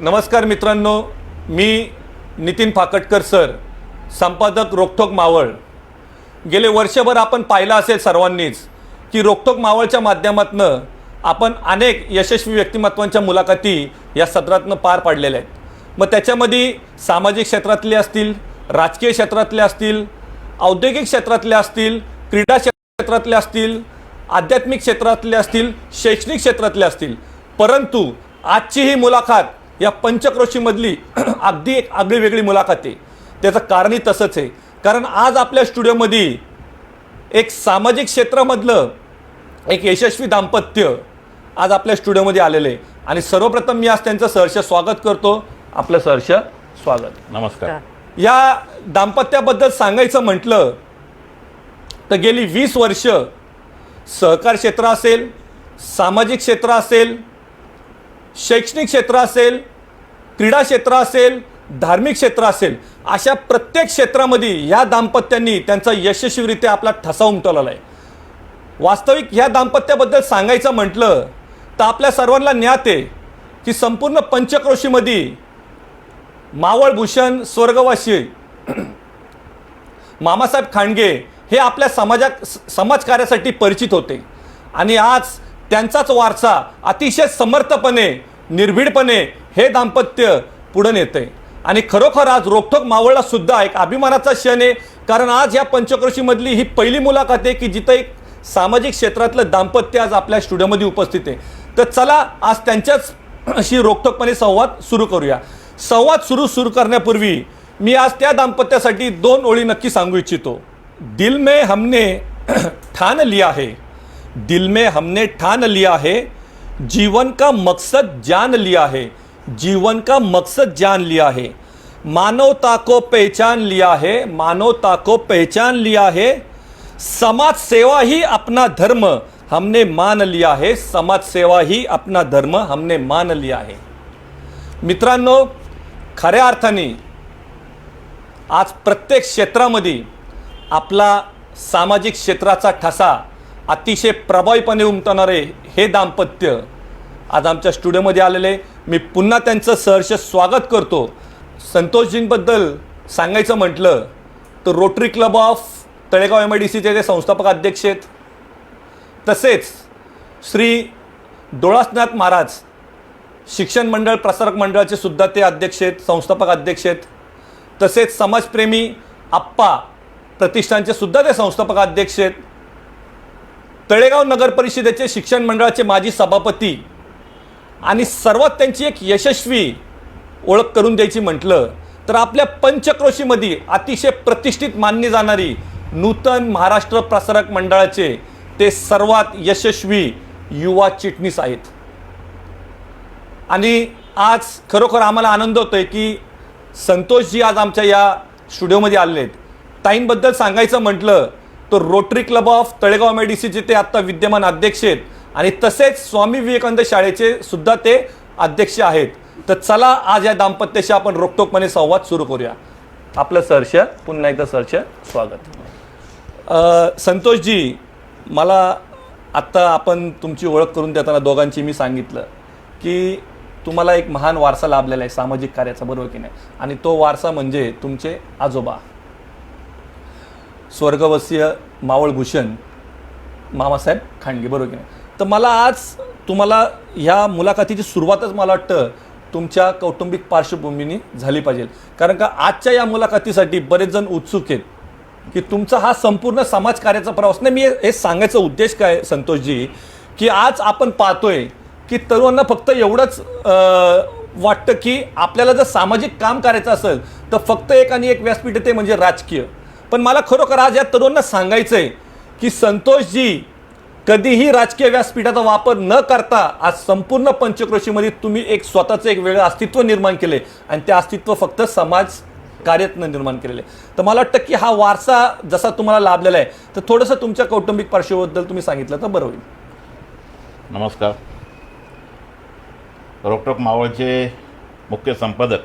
नमस्कार मित्रांनो, मी नितीन फाकटकर सर, संपादक रोकठोक मावळ। गेले वर्षभर आपण पाहिलं असेल सर्वांनीच की रोकठोक मावळच्या माध्यमातून आपण अनेक यशस्वी व्यक्तिमत्वांच्या मुलाखती या सत्रातनं पार पाडलेल्या आहेत। मग त्याच्यामध्ये सामाजिक क्षेत्रातले असतील, राजकीय क्षेत्रातले असतील, औद्योगिक क्षेत्रातले असतील, क्रीडा क्षेत्रातले असतील, आध्यात्मिक क्षेत्रातले असतील, शैक्षणिक क्षेत्रातले असतील, परंतु आजची ही मुलाखत या पंचक्रोशीमधली अगदी एक आगळीवेगळी मुलाखत आहे। त्याचं कारणही तसंच आहे, कारण आज आपल्या स्टुडिओमध्ये एक सामाजिक क्षेत्रामधलं एक यशस्वी दाम्पत्य आज आपल्या स्टुडिओमध्ये आलेलं आहे आणि सर्वप्रथम मी आज त्यांचं सहर्ष स्वागत करतो। आपलं सहर्ष स्वागत। नमस्कार। या दाम्पत्याबद्दल सांगायचं म्हटलं तर गेली 20 वर्ष सहकार क्षेत्र असेल, सामाजिक क्षेत्र असेल, शैक्षणिक क्षेत्र असेल, क्रीडा क्षेत्र असेल, धार्मिक क्षेत्र असेल, अशा प्रत्येक क्षेत्रामध्ये या दाम्पत्यांनी त्यांचा यशस्वीरित्या आपला ठसा उमटवलेला आहे। वास्तविक ह्या दाम्पत्याबद्दल सांगायचं म्हटलं तर आपल्या सर्वांना ज्ञात आहे की संपूर्ण पंचक्रोशीमध्ये मावळभूषण स्वर्गवासी मामासाहेब खांडगे हे आपल्या समाजकार्यासाठी परिचित होते आणि आज त्यांचाच वारसा अतिशय समर्थपणे, निर्भीडपणे हे दाम्पत्य पुढे नेते आणि खरोखर आज रोकठोक मावळला सुद्धा एक अभिमानाचा क्षण आहे, कारण आज या पंचक्रोशीमधली ही पहिली मुलाखत आहे की जिथं एक सामाजिक क्षेत्रातलं दाम्पत्य आज आपल्या स्टुडिओमध्ये उपस्थित आहे। तर चला आज त्यांच्याच अशी रोकठोकपणे संवाद सुरू करूया। संवाद सुरू करण्यापूर्वी मी आज त्या दाम्पत्यासाठी 2 ओळी नक्की सांगू इच्छितो। दिल में हमने ठान लिया है, दिल में हमने ठान लिया है, जीवन का मकसद जान लिया है, जीवन का मकसद जान लिया है, मानवता को पहचान लिया है, मानवता को पहचान लिया है, समाज सेवा ही अपना धर्म हमने मान लिया है, समाज सेवा ही अपना धर्म हमने मान लिया है। मित्रांनो, खऱ्या अर्थाने आज प्रत्येक क्षेत्रामध्ये आपला सामाजिक क्षेत्राचा ठसा अतिशय प्रभावीपणे उमटवणारे हे दाम्पत्य आज आमच्या स्टुडिओमध्ये आलेले। मी पुन्हा त्यांचं सहर्ष स्वागत करतो। संतोषजींबद्दल सांगायचं म्हटलं तर रोटरी क्लब ऑफ तळेगाव MIDCचे ते संस्थापक अध्यक्ष आहेत, तसेच श्री डोळासनाथ महाराज शिक्षण मंडळ प्रसारक मंडळाचे सुद्धा ते अध्यक्ष आहेत, संस्थापक अध्यक्ष आहेत, तसेच समाजप्रेमी आप्पा प्रतिष्ठानचे सुद्धा ते संस्थापक अध्यक्ष आहेत, तळेगाव नगर परिषदेचे शिक्षण मंडळाचे माजी सभापती आणि सर्वात त्यांची एक यशस्वी ओळख करून द्यायची म्हटलं तर आपल्या पंचक्रोशीमध्ये अतिशय प्रतिष्ठित मानली जाणारी नूतन महाराष्ट्र प्रसारक मंडळाचे ते सर्वात यशस्वी युवा चिटणीस आहेत। आणि आज खरोखर आम्हाला आनंद होतोय की संतोषजी आज आमच्या या स्टुडिओमध्ये आलेले आहेत। ताईंबद्दल सांगायचं म्हटलं तर रोटरी क्लब ऑफ तळेगाव MIDCचे ते आत्ता विद्यमान अध्यक्ष आहेत आणि तसेच स्वामी विवेकानंद शाळेचे सुद्धा ते अध्यक्ष आहेत। तर चला आज या दाम्पत्याशी आपण रोकठोकपणे संवाद सुरू करूया। आपलं सहर्ष पुन्हा एकदा सहर्ष स्वागत। संतोषजी, मला आत्ता आपण तुमची ओळख करून देताना दोघांची मी सांगितलं की तुम्हाला एक महान वारसा लाभलेला आहे सामाजिक कार्याचा, बरोबर की नाही? आणि तो वारसा म्हणजे तुमचे आजोबा स्वर्गवासीय मावळभूषण मामासाहेब खांडगे, बरोबर की नाही? तर मला आज तुम्हाला ह्या मुलाखतीची सुरुवातच मला वाटतं तुमच्या कौटुंबिक पार्श्वभूमीने झाली पाहिजे, कारण का आजच्या या मुलाखतीसाठी बरेच जण उत्सुक आहेत की तुमचा हा संपूर्ण समाजकार्याचा प्रवास नाही। मी हे सांगायचा उद्देश काय संतोषजी, की आज आपण पाहतोय की तरुणांना फक्त एवढंच वाटतं की आपल्याला जर सामाजिक काम करायचं असेल तर फक्त एक आणि एक व्यासपीठ ते म्हणजे राजकीय। पण मला खरोखर आज या तरुणांना सांगायचं आहे की संतोषजी कधीही राजकीय व्यासपीठाचा वापर न करता आज संपूर्ण पंचक्रोशीमध्ये तुम्ही एक स्वतःचं एक वेगळं अस्तित्व निर्माण केले आणि ते अस्तित्व फक्त समाज कार्यातनं निर्माण केलेले। तर मला वाटतं की हा वारसा जसा तुम्हाला लाभलेला आहे तर थोडंसं तुमच्या कौटुंबिक पार्श्वबद्दल तुम्ही सांगितलं तर बरं होईल। नमस्कार। रोकठोक मावळचे मुख्य संपादक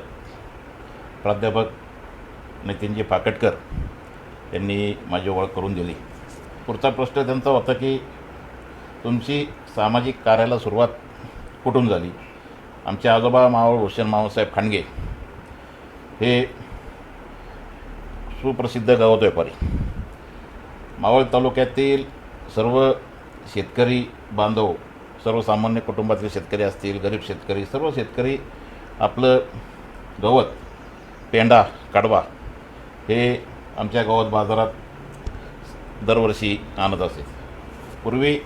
प्राध्यापक नितीनजी फाकटकर यांनी माझी ओळख करून दिली। पुढचा प्रश्न त्यांचा होता की तुमची सामाजिक कार्याला सुरुवात कुठून झाली आमचे आजोबा मावळ भूषण मावसाहेब खांडगे हे सुप्रसिद्ध गवत व्यापारी. मावळ तालुक्यातील सर्व शेतकरी बांधव, सर्वसामान्य कुटुंबातील शेतकरी असतील, गरीब शेतकरी, सर्व शेतकरी आपलं गवत, पेंडा, कडवा हे आमच्या गवत बाजारात दरवर्षी आणत असे. पूर्वी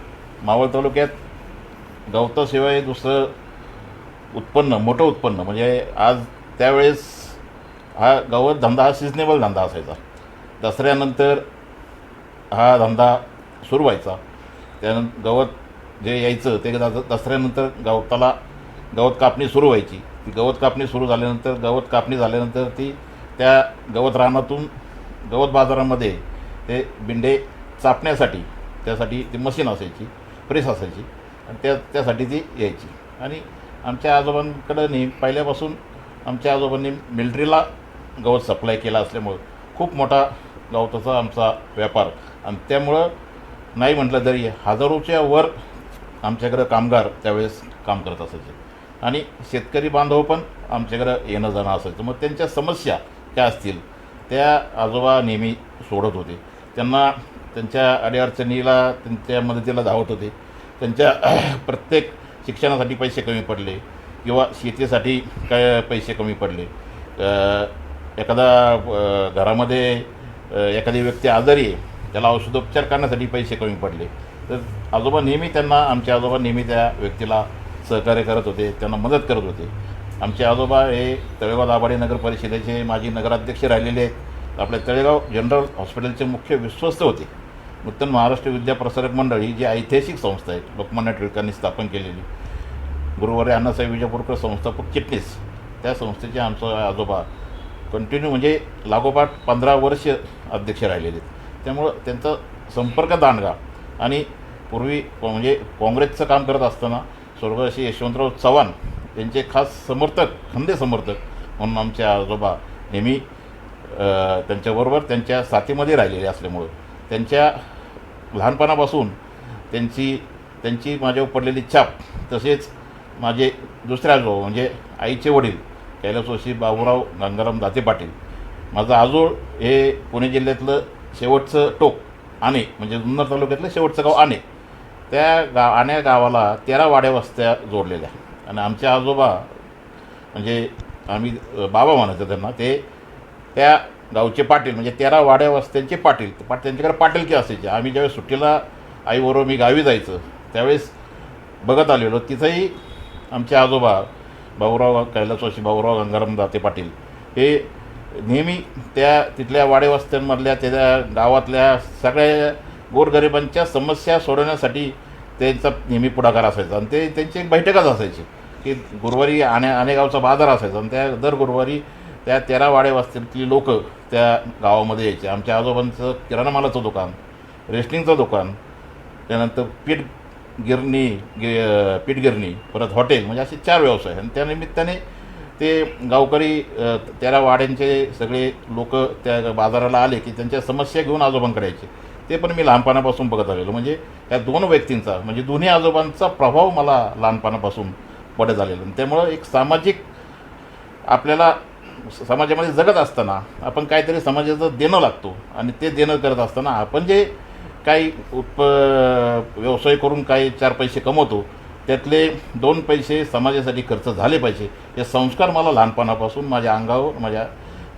मावळ तालुक्यात गवताशिवाय दुसरं उत्पन्न, मोठं उत्पन्न म्हणजे आज त्यावेळेस हा गवत धंदा हा सिजनेबल धंदा असायचा. दसऱ्यानंतर हा धंदा सुरू व्हायचा. त्यानंतर गवत जे यायचं ते दसऱ्यानंतर गवत कापणी सुरू व्हायची. ती गवत कापणी सुरू झाल्यानंतर ती त्या गवत रानातून गवत बाजारामध्ये ते बिंडे चापण्यासाठी त्यासाठी ती मशीन असायची, प्रेस असायची आणि त्यासाठी ती यायची. आणि आमच्या आजोबांकडं पहिल्यापासून आमच्या आजोबांनी मिलिटरीला गवत सप्लाय केला असल्यामुळं खूप मोठा गवताचा आमचा व्यापार. आणि त्यामुळं नाही म्हटलं तरी हजारोच्या वर आमच्याकडं कामगार त्यावेळेस काम करत असायचे आणि शेतकरी बांधव पण आमच्याकडं येणं जाणं असायचं. मग त्यांच्या समस्या काय असतील त्या आजोबा नेहमी सोडत होते. त्यांना त्यांच्या अडीअडचणीला त्यांच्या मदतीला धावत होते. त्यांच्या प्रत्येक शिक्षणासाठी पैसे कमी पडले किंवा शेतीसाठी काय पैसे कमी पडले, एखादा घरामध्ये एखादी व्यक्ती आजारी आहे त्याला औषधोपचार करण्यासाठी पैसे कमी पडले तर आमचे आजोबा नेहमी त्या व्यक्तीला सहकार्य करत होते, त्यांना मदत करत होते. आमचे आजोबा हे तळेगाव दाभाडे नगर परिषदेचे माजी नगराध्यक्ष राहिलेले आहेत. आपल्या तळेगाव जनरल हॉस्पिटलचे मुख्य विश्वस्त होते. नूतन महाराष्ट्र विद्याप्रसारक मंडळ ही जी ऐतिहासिक संस्था आहे, लोकमान्य टिळकांनी स्थापन केलेली, गुरुवारी अण्णासाहेब विजापूरकर संस्थापक चिटणीस, त्या संस्थेचे आमचं आजोबा कंटिन्यू म्हणजे लागोपाठ 15 वर्ष अध्यक्ष राहिलेले आहेत. त्यामुळं त्यांचा संपर्क दांडगा आणि पूर्वी म्हणजे काँग्रेसचं काम करत असताना स्वर्गवासी यशवंतराव चव्हाण यांचे खास समर्थक, खंदे समर्थक म्हणून आमचे आजोबा नेहमी त्यांच्याबरोबर त्यांच्या साथीमध्ये राहिलेले असल्यामुळं त्यांच्या लहानपणापासून त्यांची माझ्यावर पडलेली छाप, तसेच माझे दुसरे आजोबा म्हणजे आईचे वडील कैलासवासी बाबूराव गंगाराम दाते पाटील, माझं आजोळ हे पुणे जिल्ह्यातलं शेवटचं टोक आणे म्हणजे जुन्नर तालुक्यातलं शेवटचं गाव आणे, त्या आण्या गावाला 13 वाड्या वस्त्या जोडलेल्या. आणि आमचे आजोबा म्हणजे आम्ही बाबा म्हणायचं त्यांना, ते त्या गावचे पाटील म्हणजे 13 वाड्या वस्त्यांचे पाटील. त्यांच्याकडे पाटीलकी असायचे. आम्ही ज्यावेळेस सुट्टीला आईबरोबर मी गावी जायचं त्यावेळेस बघत आलेलो, तिथंही आमचे आजोबा कैलासवासी बाबूराव गंगाराम दाते पाटील हे नेहमी तिथल्या वाड्यावस्त्यांमधल्या त्या गावातल्या सगळ्या गोरगरिबांच्या समस्या सोडवण्यासाठी त्यांचा नेहमी पुढाकार असायचा. आणि त्यांची एक बैठकच असायची की गुरुवारी आणेगावचा बाजार असायचा आणि त्या दर गुरुवारी त्या 13 वाड्यावस्त्यातली लोक त्या गावामध्ये यायचे. आमच्या आजोबांचं किराणा मालाचं दुकान, रेशनिंगचं दुकान, त्यानंतर पीठगिरणी, परत हॉटेल म्हणजे असे 4 व्यवसाय. आणि त्यानिमित्ताने ते गावकरी 13 वाड्यांचे सगळे लोक त्या बाजाराला आले की त्यांच्या समस्या घेऊन आजोबांकडे यायचे. ते पण मी लहानपणापासून बघत आलेलो. म्हणजे या 2 व्यक्तींचा म्हणजे दोन्ही आजोबांचा प्रभाव मला लहानपणापासून पडत आलेला. त्यामुळं एक सामाजिक आपल्याला समाजामध्ये जगत असताना आपण काहीतरी समाजाचं देणं लागतो आणि ते देणं करत असताना आपण जे काही व्यवसाय करून काही 4 पैसे कमवतो त्यातले 2 पैसे समाजासाठी खर्च झाले पाहिजे हे संस्कार मला लहानपणापासून माझ्या अंगावर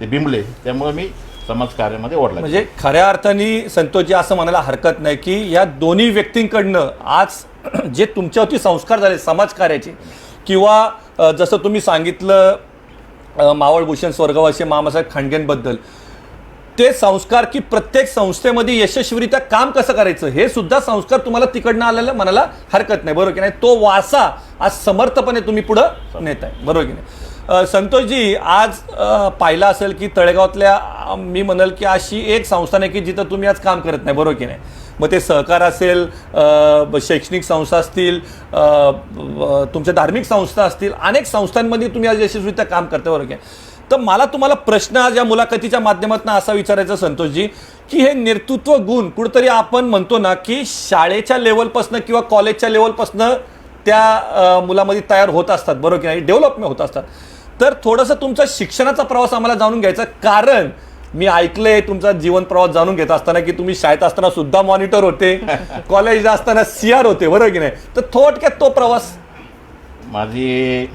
ते बिंबले. त्यामुळे मी समाजकार्यामध्ये ओढला. म्हणजे खऱ्या अर्थाने संतोषजी असं म्हणायला हरकत नाही की या दोन्ही व्यक्तींकडनं आज जे तुमच्यावरती संस्कार झाले समाजकार्याचे किंवा जसं तुम्ही सांगितलं मावळभूषण स्वर्गवासी मामासाहेब खांडगेंबद्दल, ते संस्कार की प्रत्येक संस्थेमध्ये यशस्वीरित्या काम कसं करायचं हे सुद्धा संस्कार तुम्हाला तिकडनं आलेलं म्हणायला हरकत नाही, बरोबर की नाही. तो वारसा आज समर्थपणे तुम्ही पुढं नेताय, बरोबर की नाही. संतोषजी, आज पाहिलं असेल की तळेगावातल्या मी म्हणाल की अशी एक संस्था नाही की जिथं तुम्ही आज काम करत नाही, बरोबर की नाही. मग ते सहकार असेल, शैक्षणिक संस्था असतील, तुमच्या धार्मिक संस्था असतील, अनेक संस्थांमध्ये तुम्ही आज यशस्वीरित्या काम करता, बरोबर की नाही. तर मला तुम्हाला प्रश्न आज या मुलाखतीच्या माध्यमातून असा विचारायचा संतोषजी की हे नेतृत्व गुण कुठेतरी आपण म्हणतो ना की शाळेच्या लेवलपासनं किंवा कॉलेजच्या लेवलपासनं त्या मुलामध्ये तयार होत असतात, बरोबर की नाही, डेव्हलपमेंट होत असतात. तर थोडंसं तुमचा शिक्षणाचा प्रवास आम्हाला जाणून घ्यायचा, कारण मी ऐकलंय तुमचा जीवन प्रवास जाणून घेत असताना की तुम्ही शाळेत असताना सुद्धा मॉनिटर होते, कॉलेजला असताना CR होते, बरोबर की नाही. तर थोडक्यात तो प्रवास. माझी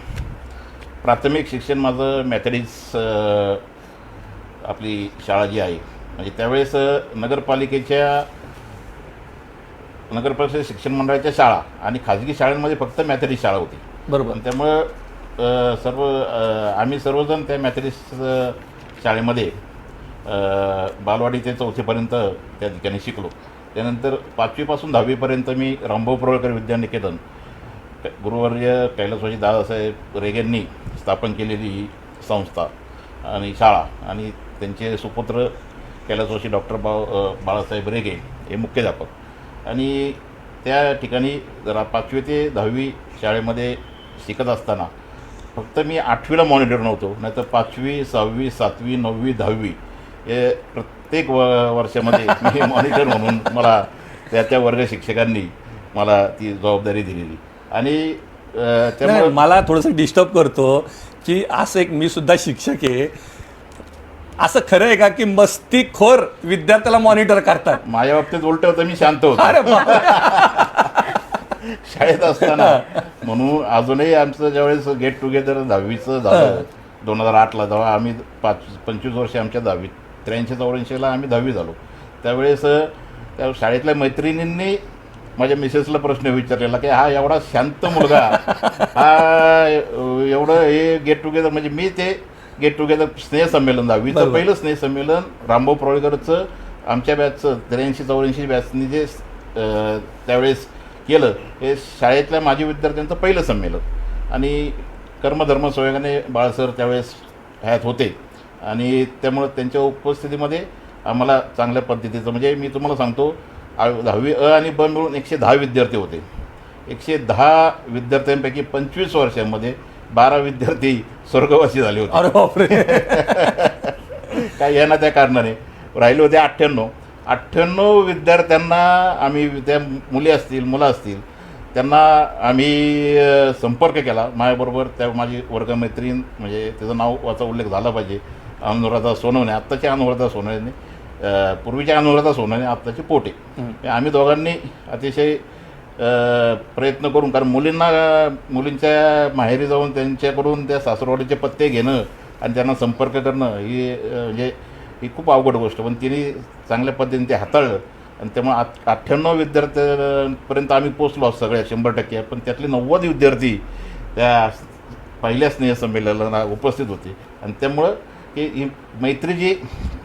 प्राथमिक शिक्षण माझं मॅथडिक्स आपली शाळा जी आहे, म्हणजे त्यावेळेस नगरपरिषद शिक्षण मंडळाच्या शाळा आणि खाजगी शाळांमध्ये फक्त मॅथडिक्स शाळा होती, बरोबर. आणि त्यामुळं आम्ही सर्वजण त्या मॅथडिक्स शाळेमध्ये बालवाडी ते 4थीपर्यंत त्या ठिकाणी शिकलो. त्यानंतर 5वीपासून 10वीपर्यंत मी रामभाऊ परोळकर विद्यानिकेतन, गुरुवर्य कैलासवासी दादासाहेब रेगेंनी स्थापन केलेली ही संस्था आणि शाळा, आणि त्यांचे सुपुत्र कैलासवासी डॉक्टर बाळासाहेब रेगे हे मुख्याध्यापक. आणि त्या ठिकाणी 5वी ते 10वी शाळेमध्ये शिकत असताना फक्त मी 8वीला मॉनिटर नव्हतो, नाही तर 5वी 6वी 7वी 9वी 10वी हे प्रत्येक वर्षामध्ये मी मॉनिटर म्हणून मला त्या वर्ग शिक्षकांनी मला ती जबाबदारी दिलेली. आणि त्यामुळे मला थोडंसं डिस्टर्ब करतो की असं एक मी सुद्धा शिक्षक आहे, असं खरं आहे का की मस्तीखोर विद्यार्थ्याला मॉनिटर करतात? माझ्या बाबतीत उलट होतं, मी शांत होतो अरे शाळेत असताना. म्हणून अजूनही आमचं ज्यावेळेस गेट टुगेदर 10वीचं झालं 2008ला, जेव्हा आम्ही 25 वर्ष आमच्या 10वी 83-84ला आम्ही 10वी झालो, त्यावेळेस त्या शाळेतल्या मैत्रिणींनी माझ्या मिसेसला प्रश्न विचारलेला की हा एवढा शांत मुलगा, हा एवढं हे गेट टुगेदर, म्हणजे मी ते गेट टुगेदर स्नेहसंमेलन 10वीचं पहिलं स्नेहसंमेलन रामभाऊ परोळकरचं आमच्या बॅचचं 83-84 बॅचनी जे त्यावेळेस केलं, हे शाळेतल्या माजी विद्यार्थ्यांचं पहिलं संमेलन. आणि कर्मधर्म संयोगाने बाळसर त्यावेळेस ह्यात होते, आणि त्यामुळं त्यांच्या उपस्थितीमध्ये आम्हाला चांगल्या पद्धतीचं, म्हणजे मी तुम्हाला सांगतो 10वी अ आणि ब मिळून 110 विद्यार्थी होते. 110 विद्यार्थ्यांपैकी 25 वर्षांमध्ये 12 विद्यार्थी स्वर्गवासी झाले होते. अरे बापरे. काय यांना त्या कारणाने राहिले होते 98 विद्यार्थ्यांना आम्ही, त्या मुली असतील मुलं असतील, त्यांना आम्ही संपर्क केला. माझ्याबरोबर त्या माझी वर्गमैत्रीण, म्हणजे त्याचं नावाचा उल्लेख झाला पाहिजे, अनुराधा सोनवणे, आत्ताची अनुराधा सोनवणे, पूर्वीच्या अनुराधा सोनवणे, आत्ताची पोटे. आम्ही दोघांनी अतिशय प्रयत्न करून, कारण मुलींच्या माहेरी जाऊन त्यांच्याकडून त्या सासरवाडीचे पत्ते घेणं आणि त्यांना संपर्क करणं ही खूप अवघड गोष्ट, पण तिने चांगल्या पद्धतीने ते हाताळलं. आणि त्यामुळे 98 विद्यार्थ्यांपर्यंत आम्ही पोचलो सगळ्या 100%. पण त्यातले 90 विद्यार्थी त्या पहिल्या स्नेहसंमेलनाला उपस्थित होते. आणि त्यामुळं की ही मैत्री, जी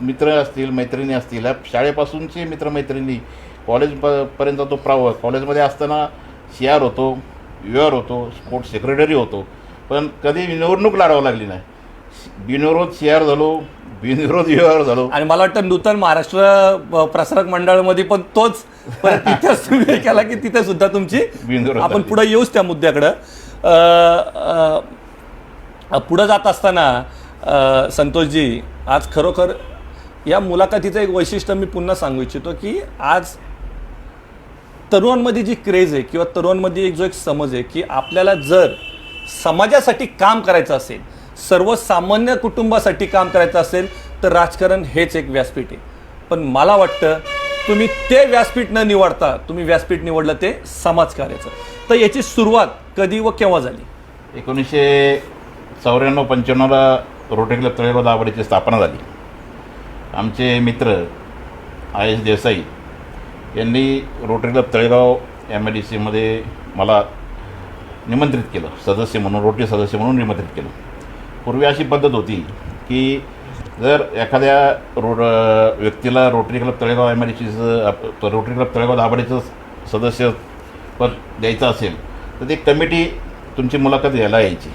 मित्र असतील मैत्रिणी असतील, शाळेपासूनचे मित्रमैत्रिणी कॉलेजपर्यंत तो प्रवास, कॉलेजमध्ये असताना CR होतो, UR होतो, स्पोर्ट्स सेक्रेटरी होतो, पण कधी निवडणूक लढवावं लागली नाही. बिनविरोध CR झालो, बिनविरोध UR झालो. आणि मला वाटतं नूतन महाराष्ट्र प्रसारक मंडळामध्ये पण तोच तिथेच तुम्ही केला की तिथे सुद्धा तुमची, आपण पुढे येऊच त्या मुद्द्याकडं. पुढं जात असताना संतोषजी, आज खरोखर या मुलाखतीचं एक वैशिष्ट्य मी पुन्हा सांगू इच्छितो की आज तरुणांमध्ये जी क्रेज आहे किंवा तरुणांमध्ये एक जो एक समज आहे की आपल्याला जर समाजासाठी काम करायचं असेल, सर्वसामान्य कुटुंबासाठी काम करायचं असेल, तर राजकारण हेच एक व्यासपीठ आहे. पण मला वाटतं तुम्ही ते व्यासपीठ न निवडता तुम्ही व्यासपीठ निवडलं ते समाजकार्याचं. तर याची सुरुवात कधी व केव्हा झाली? 1994-95ला रोटरी क्लब तळेगाव दाभाडेची स्थापना झाली. आमचे मित्र IS देसाई यांनी रोटरी क्लब तळेगाव MIDCमध्ये मला निमंत्रित केलं, सदस्य म्हणून, रोटरी सदस्य म्हणून निमंत्रित केलं. पूर्वी अशी पद्धत होती की जर एखाद्या व्यक्तीला रोटरी क्लब तळेगाव MIDCचं, रोटरी क्लब तळेगाव दाभाडेचं सदस्यपद द्यायचं असेल तर ती कमिटी तुमची मुलाखत घ्यायला यायची.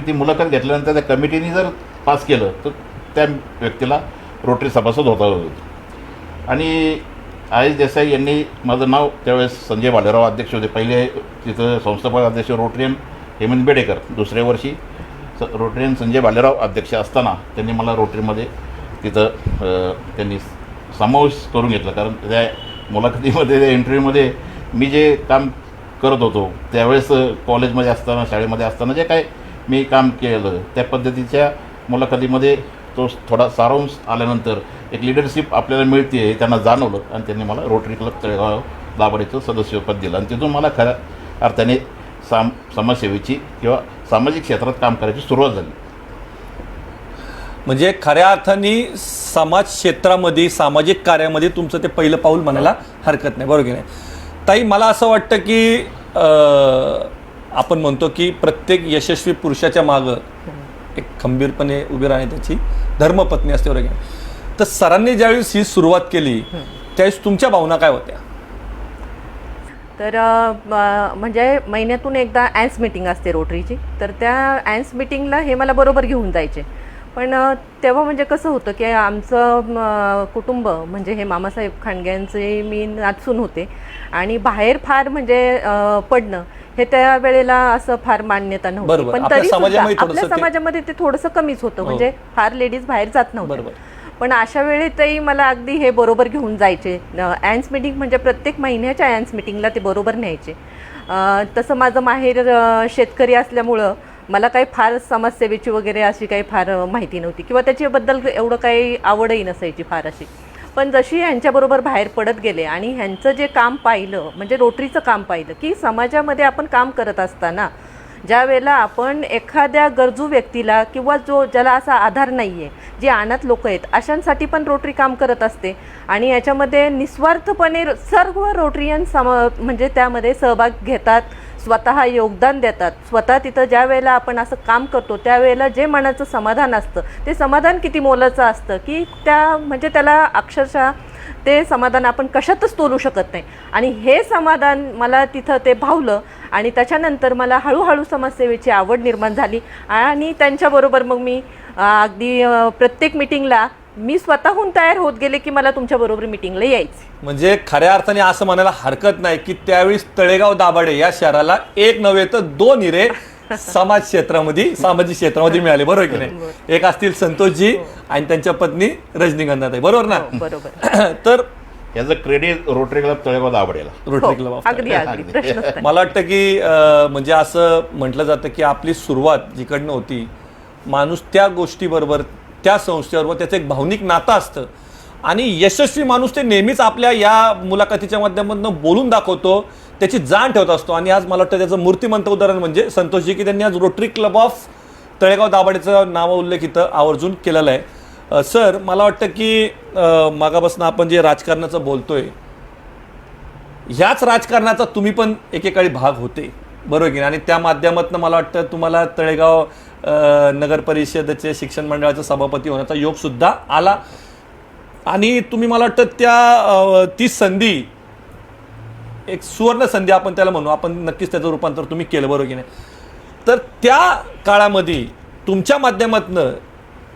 ती मुलाखत घेतल्यानंतर त्या कमिटीने जर पास केलं तर त्या व्यक्तीला रोटरी सभासद होता होती. आणि IS देसाई यांनी, माझं नाव त्यावेळेस संजय भालेराव अध्यक्ष होते, पहिले तिथं संस्थापक अध्यक्ष रोटरियन हेमंत बेडेकर, दुसऱ्या वर्षी रोटरियन संजय भालेराव अध्यक्ष असताना त्यांनी मला रोटरीमध्ये तिथं त्यांनी समावेश करून घेतलं. कारण त्या मुलाखतीमध्ये, त्या इंटरव्ह्यूमध्ये मी जे काम करत होतो त्यावेळेस कॉलेजमध्ये असताना शाळेमध्ये असताना जे काय मी काम केलं त्या पद्धतीच्या मुलाखतीमध्ये तो थोडा सारांश आल्यानंतर एक लिडरशिप आपल्याला मिळते हे त्यांना जाणवलं आणि त्यांनी मला रोटरी क्लब तळेगाव दाभाडेचं सदस्यपद दिलं आणि तिथून मला खऱ्या अर्थाने समाजसेवेची किंवा सामाजिक क्षेत्रात काम करायची सुरुवात झाली. म्हणजे खऱ्या अर्थाने समाज क्षेत्रामध्ये सामाजिक कार्यामध्ये तुमचं ते पहिलं पाऊल म्हणायला हरकत नाही, बरोबर की नाही ताई? मला असं वाटतं की आपण म्हणतो की प्रत्येक यशस्वी पुरुषाच्या मागं एक खंबीरपणे उभी राहणे त्याची धर्मपत्नी असते, बरोबर की नाही? तर सरांनी ज्यावेळेस ही सुरुवात केली त्यावेळेस तुमच्या भावना काय होत्या? तर म्हणजे महिन्यातून एकदा ॲन्स मीटिंग असते रोटरीची, तर त्या ॲन्स मीटिंगला हे मला बरोबर घेऊन जायचे. पण तेव्हा म्हणजे कसं होतं की आमचं कुटुंब म्हणजे हे मामासाहेब खांडग्यांचे मी नातसून होते आणि बाहेर फार म्हणजे पडणं हे त्या वेळेला असं फार मान्यता नव्हती. पण तरी आपल्या समाजामध्ये ते थोडंसं कमीच होतं, म्हणजे फार लेडीज बाहेर जात नव्हत्या. पण अशा वेळेतही मला अगदी हे बरोबर घेऊन जायचे. ॲन्स मीटिंग म्हणजे प्रत्येक महिन्याच्या ॲन्स मीटिंगला ते बरोबर न्यायचे. तसं माझं माहेर शेतकरी असल्यामुळं मला काही फार समाजसेवेची वगैरे अशी काही फार माहिती नव्हती किंवा त्याच्याबद्दल एवढं काही आवडही नसायची फार अशी. पण जशी ह्यांच्याबरोबर बाहेर पडत गेले आणि ह्यांचं जे काम पाहिलं म्हणजे रोटरीचं काम पाहिलं की समाजामध्ये आपण काम करत असताना ज्या वेळेला आपण एखाद्या गरजू व्यक्तीला किंवा ज्याला असा आधार नाही आहे, जे अनाथ लोक आहेत अशांसाठी पण रोटरी काम करत असते आणि याच्यामध्ये निस्वार्थपणे सर्व रोटरीयन म्हणजे त्यामध्ये सहभाग घेतात, स्वतः योगदान देतात. स्वतः तिथं ज्या वेळेला आपण असं काम करतो त्यावेळेला जे मनाचं समाधान असतं ते समाधान किती मोलाचं असतं की म्हणजे त्याला अक्षरशः ते समाधान आपण कशातच तोलू शकत नाही. आणि हे समाधान मला तिथं ते भावलं आणि त्याच्यानंतर मला हळूहळू समाजसेवेची आवड निर्माण झाली आणि त्यांच्याबरोबर मग मी अगदी प्रत्येक मिटिंगला मी स्वतःहून तयार होत गेले की मला तुमच्याबरोबर मिटिंगला यायचं. म्हणजे खऱ्या अर्थाने असं म्हणायला हरकत नाही की त्यावेळेस तळेगाव दाभाडे या शहराला एक नव्हे तर 2 हिरे समाज क्षेत्रामध्ये सामाजिक क्षेत्रामध्ये मिळाले, बरोबर की नाही? एक असतील संतोषजी आणि त्यांच्या पत्नी रजनीगंधाताई, बरोबर ना? बरोबर. तर याचं क्रेडिट रोटरी क्लब तळेगाव दाभाडेला. रोटरी क्लब ऑफ अगदी अगदी प्रश्नच नाही. मला वाटतं की म्हणजे असं म्हटलं जातं की आपली सुरुवात जिकडनं होती माणूस त्या गोष्टीबरोबर त्या संस्थेबरोबर त्याचं एक भावनिक नातं असतं आणि यशस्वी माणूस ते नेहमीच आपल्या या मुलाखतीच्या माध्यमातून बोलून दाखवतो, त्याची जाण ठेवत असतो. आणि आज मला वाटतं त्याचं मूर्तिमंत उदाहरण म्हणजे संतोषजी की त्यांनी आज रोटरी क्लब ऑफ तळेगाव दाभाडेचं नाव उल्लेख इथं आवर्जून केलेला आहे. सर, मला वाटतं की मागापासून आपण जे राजकारणाचं बोलतोय ह्याच राजकारणाचा तुम्ही पण एकेकाळी भाग होते, बरोबर की? आणि त्या माध्यमातून मला वाटतं तुम्हाला तळेगाव नगर परिषदेचे शिक्षण मंडळाचा सभापती होण्याचा योग सुद्धा आला आणि तुम्ही मला वाटतं ती संधी एक सुवर्ण संधी आपण त्याला म्हणू, आपण नक्कीच त्याचं रूपांतर तुम्ही केलं, बरोबर की नाही? तर त्या काळामध्ये तुमच्या माध्यमातून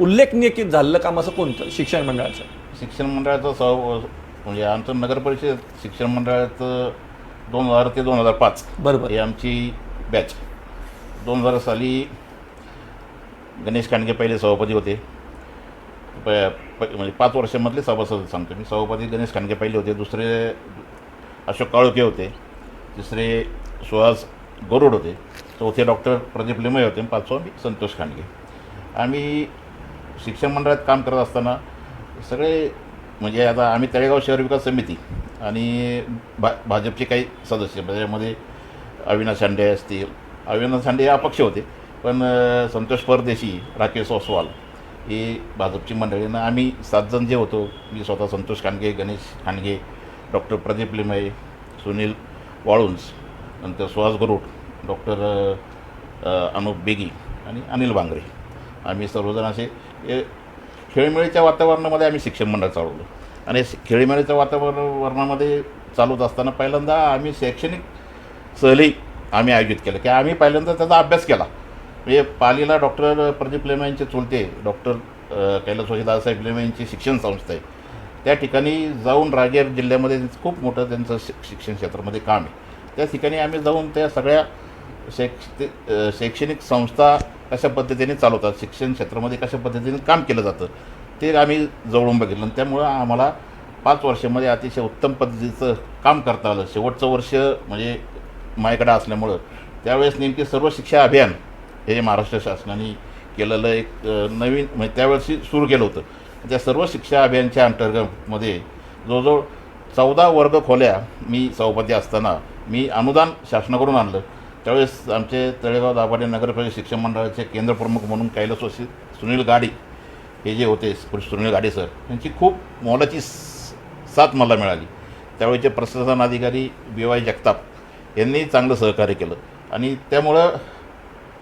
उल्लेखनीय की झालेलं काम असं कोणतं शिक्षण मंडळाचं? शिक्षण मंडळाचं म्हणजे आमचं नगर परिषद शिक्षण मंडळाचं 2000 ते 2005 बरोबर ही आमची बॅच. 2000 साली गणेश खांडगे पहिले सभापती होते. म्हणजे 5 वर्षामधले सभासद सांगतो मी. सभापती गणेश खांडगे पहिले होते, दुसरे अशोक काळोखे होते, तिसरे सुहास गरुड होते, चौथे डॉक्टर प्रदीप लिमये होते, 5वे संतोष खांडगे. आम्ही शिक्षण मंडळात काम करत असताना सगळे म्हणजे आता आम्ही तळेगाव शहर विकास समिती आणि भाजपचे काही सदस्य त्याच्यामध्ये अविनाश हांडे असतील. अविनाश हांडे अपक्ष होते, पण संतोष परदेशी, राकेश ओसवाल ही भाजपची मंडळीनं आम्ही 7 जण जे होतो, मी स्वतः संतोष खांडगे, गणेश खांडगे, डॉक्टर प्रदीप लिमये, सुनील वाळुंज, नंतर सुहास गरुड, डॉक्टर अनुप बेगी आणि अनिल बांगरे, आम्ही सर्वजण असे खेळीमेळीच्या वातावरणामध्ये आम्ही शिक्षण मंडळ चालवलं. आणि खेळीमेळीच्या वातावरणामध्ये चालवत असताना पहिल्यांदा आम्ही शैक्षणिक सहली आम्ही आयोजित केलं की आम्ही पहिल्यांदा त्याचा अभ्यास केला. म्हणजे पालीला डॉक्टर प्रदीप लेमे यांचे चुलते डॉक्टर कैलासवासी दादासाहेब लेमे यांची शिक्षण संस्था आहे, त्या ठिकाणी जाऊन राजगीर जिल्ह्यामध्ये खूप मोठं त्यांचं शिक्षण क्षेत्रामध्ये काम आहे. त्या ठिकाणी आम्ही जाऊन त्या सगळ्या शैक्षणिक संस्था कशा पद्धतीने चालवतात, शिक्षण क्षेत्रामध्ये कशा पद्धतीने काम केलं जातं ते आम्ही जवळून बघितलं. त्यामुळं आम्हाला 5 वर्षामध्ये अतिशय उत्तम पद्धतीचं काम करता आलं. शेवटचं वर्ष म्हणजे माझ्याकडे असल्यामुळं त्यावेळेस नेमकी सर्व शिक्षा अभियान हे महाराष्ट्र शासनाने केलेलं एक नवीन म्हणजे त्यावेळेस सुरू केलं होतं. त्या सर्व शिक्षा अभियानच्या अंतर्गतमध्ये जवळजवळ 14 वर्ग खोल्या मी सभापती असताना मी अनुदान शासनाकडून आणलं. त्यावेळेस आमचे तळेगाव दाभाडे नगरपरिषद शिक्षण मंडळाचे केंद्रप्रमुख म्हणून कैलासवासी सुनील गाडी हे जे होते सुनील गाडे सर यांची खूप मोलाची साथ मला मिळाली. त्यावेळेचे प्रशासन अधिकारी BY जगताप यांनी चांगलं सहकार्य केलं आणि त्यामुळं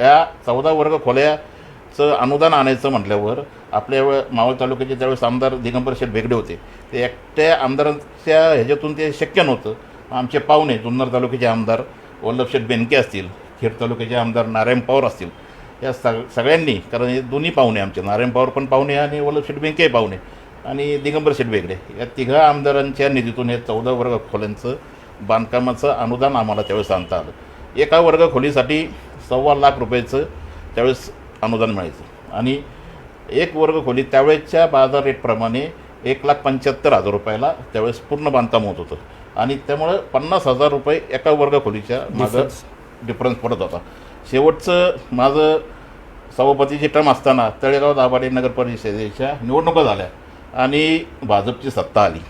या 14 वर्ग खोल्याचं अनुदान आणायचं म्हटल्यावर आपल्या मावळ तालुक्याचे त्यावेळेस आमदार दिगंबर शेठ बेगडे होते. ते एकट्या आमदारांच्या ह्याच्यातून ते शक्य नव्हतं. आमचे पाहुणे जुन्नर तालुक्याचे आमदार वल्लभशेठ बेनके असतील, खेड तालुक्याचे आमदार नारायण पवार असतील, या सगळ्यांनी, कारण हे दोन्ही पाहुणे आमचे नारायण पवार पण पाहुणे आणि वल्लभशेठ बेनके पाहुणे आणि दिगंबर शेठ बेगडे, या तिघा आमदारांच्या निधीतून हे 14 वर्ग खोल्यांचं बांधकामाचं अनुदान आम्हाला त्यावेळेस आणता आलं. एका वर्ग खोलीसाठी 1.25 लाख रुपयाचं त्यावेळेस अनुदान मिळायचं आणि एक वर्ग खोली त्यावेळेसच्या बाजार रेटप्रमाणे 1,75,000 रुपयाला त्यावेळेस पूर्ण बांधकाम होत होतं आणि त्यामुळं 50,000 रुपये एका वर्ग खोलीच्या माझं डिफरन्स पडत होता. शेवटचं माझं सभापतीची टर्म असताना तळेगाव दाभाडे नगर परिषदेच्या निवडणुका झाल्या आणि भाजपची सत्ता आली.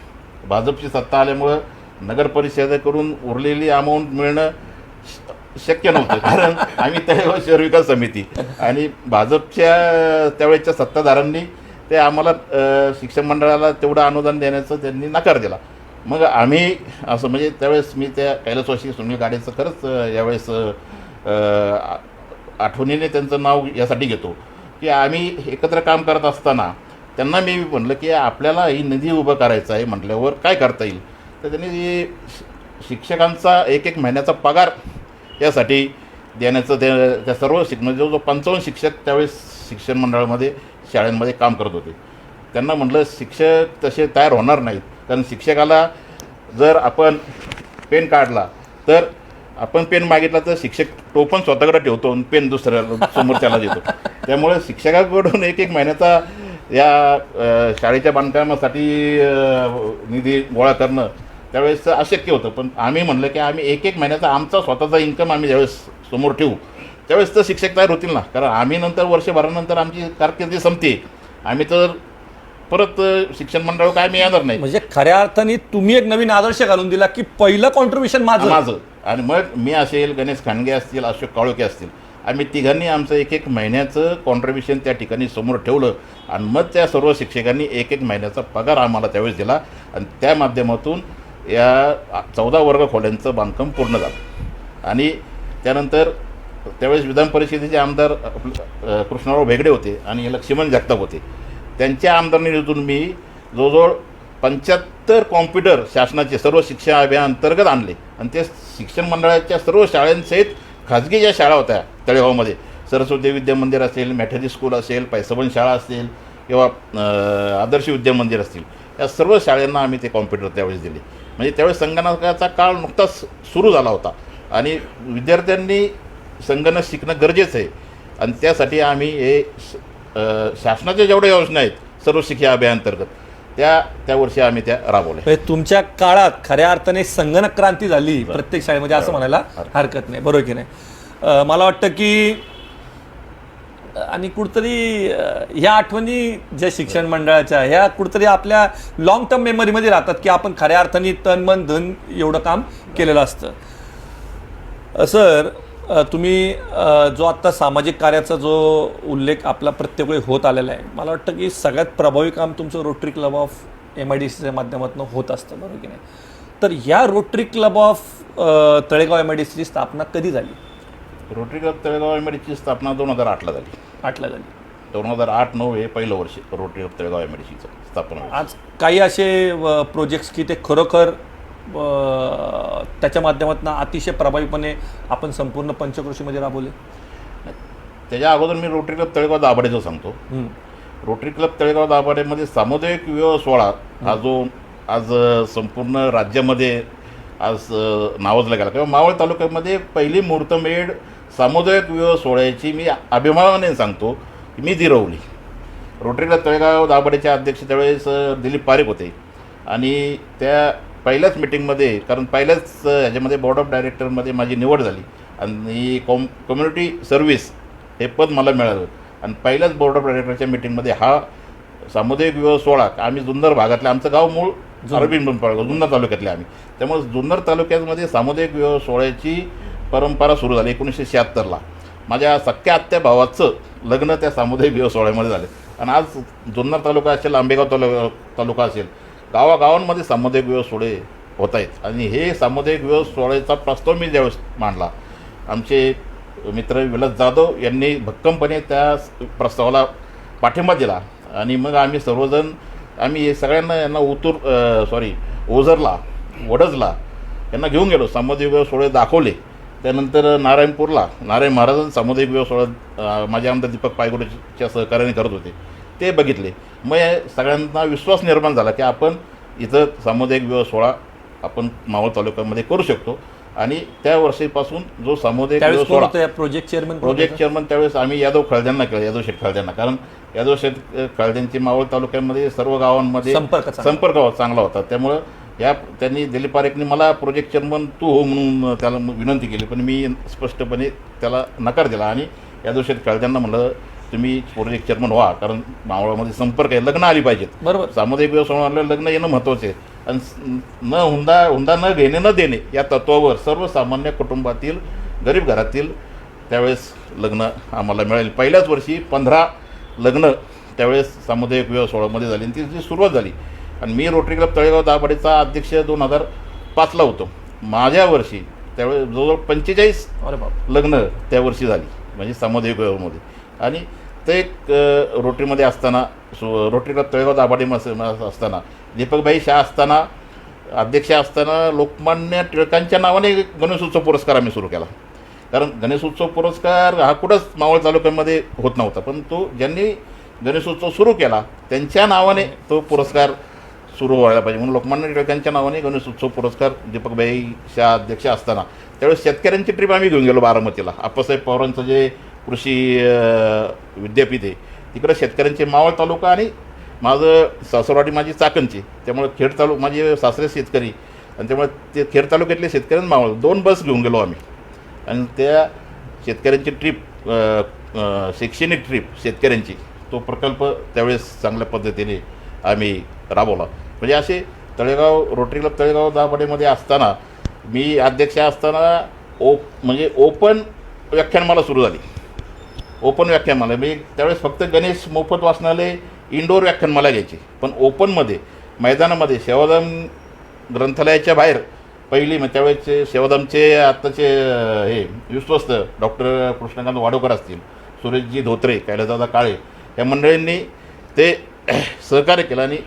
भाजपची सत्ता आल्यामुळं नगर परिषदेकडून उरलेली अमाऊंट मिळणं शक्य नव्हतं, कारण आम्ही तळेगाव शहर विकास समिती आणि भाजपच्या त्यावेळेच्या सत्ताधाऱ्यांनी ते आम्हाला शिक्षण मंडळाला तेवढं अनुदान देण्याचं त्यांनी नकार दिला. मग आम्ही असं म्हणजे त्यावेळेस मी त्या कैलासवासी सुनील गाडेचं खरंच यावेळेस आठवणीने त्यांचं नाव यासाठी घेतो की आम्ही एकत्र काम करत असताना त्यांना मी म्हणलं की आपल्याला ही निधी उभं करायचा आहे म्हटल्यावर काय करता येईल. तर त्यांनी शिक्षकांचा एक महिन्याचा पगार यासाठी देण्याचं त्या सर्व म्हणजे जो 55 शिक्षक त्यावेळेस शिक्षण मंडळामध्ये शाळांमध्ये काम करत होते. त्यांना म्हटलं शिक्षक तसे तयार होणार नाहीत, कारण शिक्षकाला जर आपण पेन काढला तर आपण पेन मागितला तर शिक्षक तो पण स्वतःकडे ठेवतो आणि पेन दुसऱ्याला समोर त्याला देतो. त्यामुळे शिक्षकाकडून एक महिन्याचा या शाळेच्या बांधकामासाठी निधी गोळा करणं त्यावेळेस अशक्य होतं. पण आम्ही म्हणलं की आम्ही एक महिन्याचा आमचा स्वतःचा इन्कम आम्ही ज्यावेळेस समोर ठेवू त्यावेळेस तर शिक्षक तयार होतील ना, कारण आम्ही नंतर वर्षभरानंतर आमची कारकिर्दी संपते, आम्ही तर परत शिक्षण मंडळ काय मी येणार नाही. म्हणजे खऱ्या अर्थाने तुम्ही एक नवीन आदर्श घालून दिला की पहिलं कॉन्ट्रीब्युशन माझं आणि मग मी असेल, गणेश खांडगे असतील, अशोक काळोखे असतील, आम्ही तिघांनी आमचं एक महिन्याचं कॉन्ट्रीब्युशन त्या ठिकाणी समोर ठेवलं आणि मग त्या सर्व शिक्षकांनी एक महिन्याचा पगार आम्हाला त्यावेळेस दिला आणि त्या माध्यमातून या 14 वर्ग खोल्यांचं बांधकाम पूर्ण झालं. आणि त्यानंतर त्यावेळेस विधान परिषदेचे आमदार कृष्णराव भेगडे होते आणि लक्ष्मण जगताप होते. त्यांच्या आमदार निधीतून मी जवळजवळ 75 कॉम्प्युटर शासनाचे सर्व शिक्षण अभियान अंतर्गत आणले आणि ते शिक्षण मंडळाच्या सर्व शाळांसहित खाजगी ज्या शाळा होत्या तळेगावमध्ये, सरस्वती विद्या मंदिर असेल, मॅथडी स्कूल असेल, पैसबन शाळा असेल किंवा आदर्श विद्या मंदिर असतील, या सर्व शाळांना आम्ही ते कॉम्प्युटर त्यावेळेस दिले. म्हणजे त्यावेळेस संगणकाचा काळ नुकताच सुरू झाला होता आणि विद्यार्थ्यांनी संगणक शिकणं गरजेचं आहे आणि त्यासाठी आम्ही हे शासनाच्या जेवढ्या योजना आहेत सर्व शिक्षा अभियानांतर्गत त्या वर्षी आम्ही त्या राबवल्या. म्हणजे तुमच्या काळात खऱ्या अर्थाने संगणक क्रांती झाली प्रत्येक शाळेमध्ये असं म्हणायला हरकत नाही, बरोबर की नाही. मला वाटतं की आणि कुठतरी ह्या आठवणी ज्या शिक्षण मंडळाच्या ह्या कुठतरी आपल्या लॉंग टर्म मेमरीमध्ये राहतात की आपण खऱ्या अर्थाने तन मन धन एवढं काम केलेलं असतं. सर, तुम्ही जो आत्ता सामाजिक कार्याचा जो उल्लेख आपला प्रत्येक वेळी होत आलेला आहे, मला वाटतं की सगळ्यात प्रभावी काम तुमचं रोटरी क्लब ऑफ MIDCच्या माध्यमातून होत असतं, बरोबर की नाही. तर या रोटरी क्लब ऑफ तळेगाव MIDCची स्थापना कधी झाली? रोटरी क्लब तळेगाव MIDCची स्थापना 2008ला झाली. 8ला झाली. 2008-9 हे पहिलं वर्ष रोटरी क्लब तळेगाव MIDCचं स्थापना. आज काही असे प्रोजेक्ट्स की ते खरोखर त्याच्या माध्यमातून अतिशय प्रभावीपणे आपण संपूर्ण पंचक्रोशीमध्ये राबवले? त्याच्या अगोदर मी रोटरी क्लब तळेगाव दाभाडेचं सांगतो. रोटरी क्लब तळेगाव दाभाडेमध्ये सामुदायिक विवाह सोहळा हा जो आज संपूर्ण राज्यामध्ये आज नावाजला गेला किंवा मावळ तालुक्यामध्ये पहिली मुहूर्तमेढ सामुदायिक विवाह सोहळ्याची मी अभिमानाने सांगतो की मी जिरवली. रोटरी क्लब तळेगाव दाभाडेचे अध्यक्ष त्यावेळेस दिलीप पारेख होते आणि त्या पहिल्याच मिटिंगमध्ये, कारण पहिल्याच ह्याच्यामध्ये बोर्ड ऑफ डायरेक्टरमध्ये माझी निवड झाली आणि कम्युनिटी सर्व्हिस हे पद मला मिळालं आणि पहिल्याच बोर्ड ऑफ डायरेक्टरच्या मिटिंगमध्ये हा सामुदायिक विवाह सोहळा, आम्ही जुन्नर भागातले, आमचं गाव मूळ अरविंद पिंपळगाव जुन्नर तालुक्यातले आम्ही, त्यामुळे जुन्नर तालुक्यामध्ये सामुदायिक विवाह सोहळ्याची परंपरा सुरू झाली 1976ला. माझ्या सख्या आत्या भावाचं लग्न त्या सामुदायिक विवाह सोहळ्यामध्ये झाले आणि आज जुन्नर तालुका असेल, आंबेगाव तालुका असेल, गावागावांमध्ये सामुदायिक विवाह सोहळे होत आहेत. आणि हे सामुदायिक विवाह सोहळ्याचा प्रस्ताव मी ज्यावेळेस मांडला, आमचे मित्र विलास जाधव यांनी भक्कमपणे त्या प्रस्तावाला पाठिंबा दिला आणि मग आम्ही सर्वजण आम्ही सगळ्यांना यांना ओझरला, वडजला यांना घेऊन गेलो, सामुदायिक विवाह सोहळे दाखवले. त्यानंतर नारायणपूरला नारायण महाराजांचा सामुदायिक विवाह सोहळा माझे आमदार दीपक पायगुडेच्या सहकार्याने करत होते, ते बघितले. मग सगळ्यांना विश्वास निर्माण झाला की आपण इथं सामुदायिक विवाह सोहळा आपण मावळ तालुक्यामध्ये करू शकतो. आणि त्या वर्षीपासून जो सामुदायिक विवाह सोहळा प्रोजेक्ट चेअरमन त्यावेळेस आम्ही यादव खळद्यांना केलं, यादव शेठ खळद्यांना, कारण यादव शेठ खळद्यांची मावळ तालुक्यामध्ये सर्व गावांमध्ये संपर्क चांगला होता. त्यामुळं त्यांनी दिलीप पारेखनी मला प्रोजेक्ट चेअरमन तू हो म्हणून त्याला विनंती केली, पण मी स्पष्टपणे त्याला नकार दिला आणि यादव शेठ खळद्यांना म्हणलं तुम्ही प्रोजेक्ट चेअरमन व्हा, कारण मावळामध्ये संपर्क आहे, लग्न आली पाहिजेत. बरोबर, सामुदायिक विवाह सोहळ्याला लग्न येणं महत्त्वाचं आहे आणि हुंडा न घेणे न देणे या तत्वावर सर्वसामान्य कुटुंबातील गरीब घरातील त्यावेळेस लग्न आम्हाला मिळाली. पहिल्याच वर्षी 15 लग्न त्यावेळेस सामुदायिक विवाह सोहळ्यामध्ये झाली आणि ती सुरुवात झाली. आणि मी रोटरी क्लब तळेगाव दाभाडेचा अध्यक्ष 2005ला होतो. माझ्या वर्षी त्यावेळेस जवळजवळ 45 लग्न त्या वर्षी झाली, म्हणजे सामुदायिक विवाहामध्ये. आणि ते रोटरीमध्ये असताना, रोटरी क्लब तळेगाव दाभाडे असताना, दीपकभाई शाह असताना, अध्यक्ष असताना लोकमान्य टिळकांच्या नावाने गणेशोत्सव पुरस्कार आम्ही सुरू केला. कारण गणेशोत्सव पुरस्कार हा कुठंच मावळ तालुक्यामध्ये होत नव्हता, पण तो ज्यांनी गणेशोत्सव सुरू केला त्यांच्या नावाने तो पुरस्कार सुरू व्हायला पाहिजे म्हणून लोकमान्य टिळकांच्या नावाने गणेशोत्सव पुरस्कार दीपकभाई शाह अध्यक्ष असताना त्यावेळेस शेतकऱ्यांची ट्रीप आम्ही घेऊन गेलो बारामतीला. आप्पासाहेब पवारांचं जे कृषी विद्यापीठ आहे तिकडं शेतकऱ्यांचे मावळ तालुका आणि माझं सासरवाडी माझी चाकणची, त्यामुळे खेड माझे सासरे शेतकरी आणि त्यामुळे ते खेड तालुक्यातले शेतकऱ्यांना मावळ 2 बस घेऊन गेलो आम्ही. आणि त्या शेतकऱ्यांची ट्रीप, शैक्षणिक ट्रीप शेतकऱ्यांची, तो प्रकल्प त्यावेळेस चांगल्या पद्धतीने आम्ही राबवला. म्हणजे असे तळेगाव रोटरी क्लब तळेगाव दाभाडेमध्ये असताना, मी अध्यक्ष असताना म्हणजे ओपन व्याख्यानमाला सुरू झाली. ओपन व्याख्यानमाला मी त्यावेळेस फक्त गणेश मोफत वाचनालय इंडोर व्याख्यानमाला घ्यायची, पण ओपनमध्ये मैदानामध्ये सेवाधाम ग्रंथालयाच्या बाहेर पहिली, मग त्यावेळेचे सेवाधामचे आत्ताचे हे विश्वस्त डॉक्टर कृष्णकांत वाडोकर असतील, सुरेशजी धोत्रे, कैलासदादा काळे या मंडळींनी ते सहकार्य केलं आणि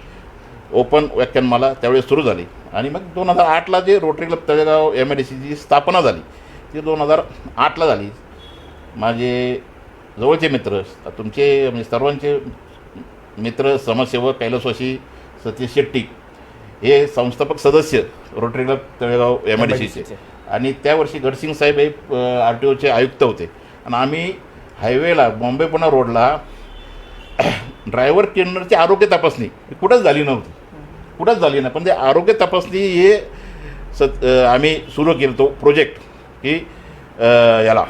ओपन व्याख्यानमाला त्यावेळेस सुरू झाली. आणि मग 2008ला जे रोटरी क्लब तळेगाव MIDCची स्थापना झाली ती 2008ला झाली. माझे जवळचे मित्र, तुमचे म्हणजे सर्वांचे मित्र, समाजसेवक कैलासवासी सतीश शेट्टी हे संस्थापक सदस्य रोटरी क्लब तळेगाव MIDCचे. आणि त्या वर्षी गडसिंग साहेब हे RTOचे आयुक्त होते. आणि आम्ही हायवेला बॉम्बे पुणा रोडला ड्रायव्हर क्लिनरची आरोग्य तपासणी कुठंच झाली नव्हती, कुठंच झाली नाही, पण ते आरोग्य तपासणी हे आम्ही सुरू केलं तो प्रोजेक्ट की याला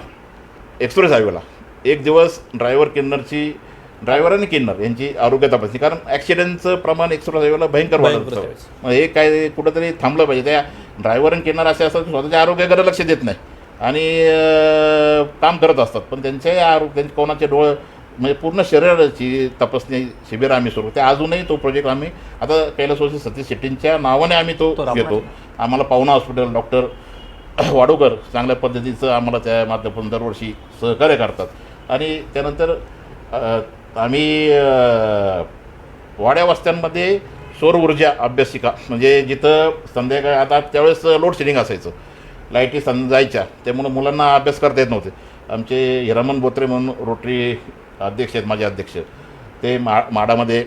एक्सप्रेस हायवेला एक दिवस ड्रायव्हर आणि किन्नर यांची आरोग्य तपासणी, कारण ॲक्सिडेंटचं प्रमाण एक्सप्रेस हायवेला भयंकर वाढत होतं. मग हे काय कुठंतरी थांबलं पाहिजे. त्या ड्रायव्हर आणि किन्नर असे असतात स्वतःच्या आरोग्याकडे लक्ष देत नाही आणि काम करत असतात, पण त्यांच्या कोणाचे डोळे म्हणजे पूर्ण शरीराची तपासणी शिबिर आम्ही सुरू ते अजूनही तो प्रोजेक्ट आम्ही आता कैलासवासी सतीश शेट्टींच्या नावाने आम्ही तो घेतो. आम्हाला पाहुणा हॉस्पिटल डॉक्टर वाडोकर चांगल्या पद्धतीचं आम्हाला त्या माध्यमातून दरवर्षी सहकार्य करतात. आणि त्यानंतर आम्ही वाड्या वस्त्यांमध्ये सौर ऊर्जा अभ्यासिका, म्हणजे जिथं संध्याकाळी आता त्यावेळेस लोड शेडिंग असायचं, लाईटी जायच्या, त्यामुळं मुलांना अभ्यास करता येत नव्हते. आमचे हिरामन बोत्रे म्हणून रोटरी अध्यक्ष आहेत, माझे अध्यक्ष, ते माडामध्ये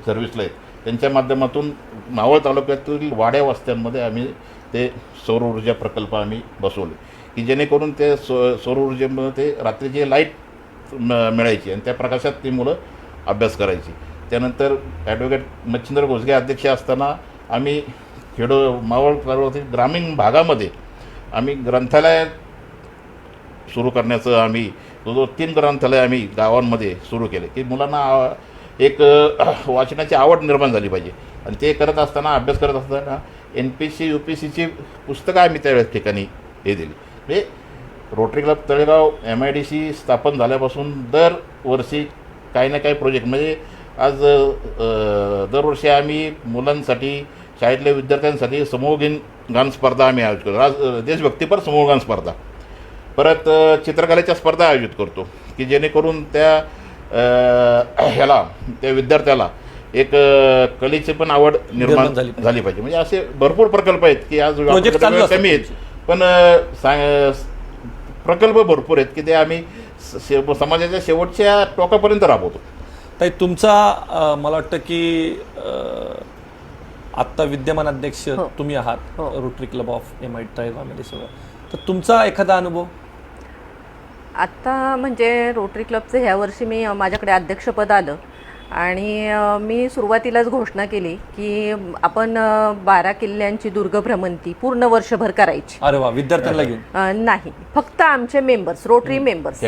सर्व्हिसला आहेत. त्यांच्या माध्यमातून मावळ तालुक्यातील वाड्या वस्त्यांमध्ये आम्ही ते सौर ऊर्जा प्रकल्प आम्ही बसवले की जेणेकरून ते सौर ऊर्जेमध्ये ते रात्रीची लाईट मिळायची आणि त्या प्रकाशात ती मुलं अभ्यास करायची. त्यानंतर ॲडव्होकेट मच्छिंद्र घोसगे अध्यक्ष असताना आम्ही मावळ पर्वतीय ग्रामीण भागामध्ये आम्ही ग्रंथालय सुरू करण्याचं आम्ही जवळजवळ 3 ग्रंथालय आम्ही गावांमध्ये सुरू केले की मुलांना एक वाचनाची आवड निर्माण झाली पाहिजे. आणि ते करत असताना, अभ्यास करत असताना NPSC UPSCची पुस्तकं आम्ही त्यावेळेस ठिकाणी हे दिली. म्हणजे रोटरी क्लब तळेगाव MIDC स्थापन झाल्यापासून दरवर्षी काही ना काही प्रोजेक्ट, म्हणजे आज दरवर्षी आम्ही मुलांसाठी, शाळेतल्या विद्यार्थ्यांसाठी समूहगान स्पर्धा आम्ही आयोजित करतो. आज देशभक्तीपर समूहगान स्पर्धा, परत चित्रकलेच्या स्पर्धा आयोजित करतो की जेणेकरून त्या त्या विद्यार्थ्याला एक कलेची पण आवड निर्माण झाली पाहिजे. म्हणजे असे भरपूर प्रकल्प आहेत की आज कमी आहेत, पण प्रकल्प भरपूर आहेत की ते आम्ही समाजाच्या शेवटच्या टोकापर्यंत राबवतो. ताई, तुमचा मला वाटतं की आत्ता विद्यमान अध्यक्ष तुम्ही आहात रोटरी क्लब ऑफ MIDC तळेगावमध्ये सगळं, तर तुमचा एखादा अनुभव? आत्ता म्हणजे रोटरी क्लबचं ह्या वर्षी माझ्याकडे अध्यक्षपद आलं आणि मी सुरुवातीलाच घोषणा केली की आपण 12 किल्ल्यांची दुर्गभ्रमंती पूर्ण वर्षभर करायची. अरे वा, विद्यार्थ्यांना घेऊन? नाही, फक्त आमचे members, rotary members,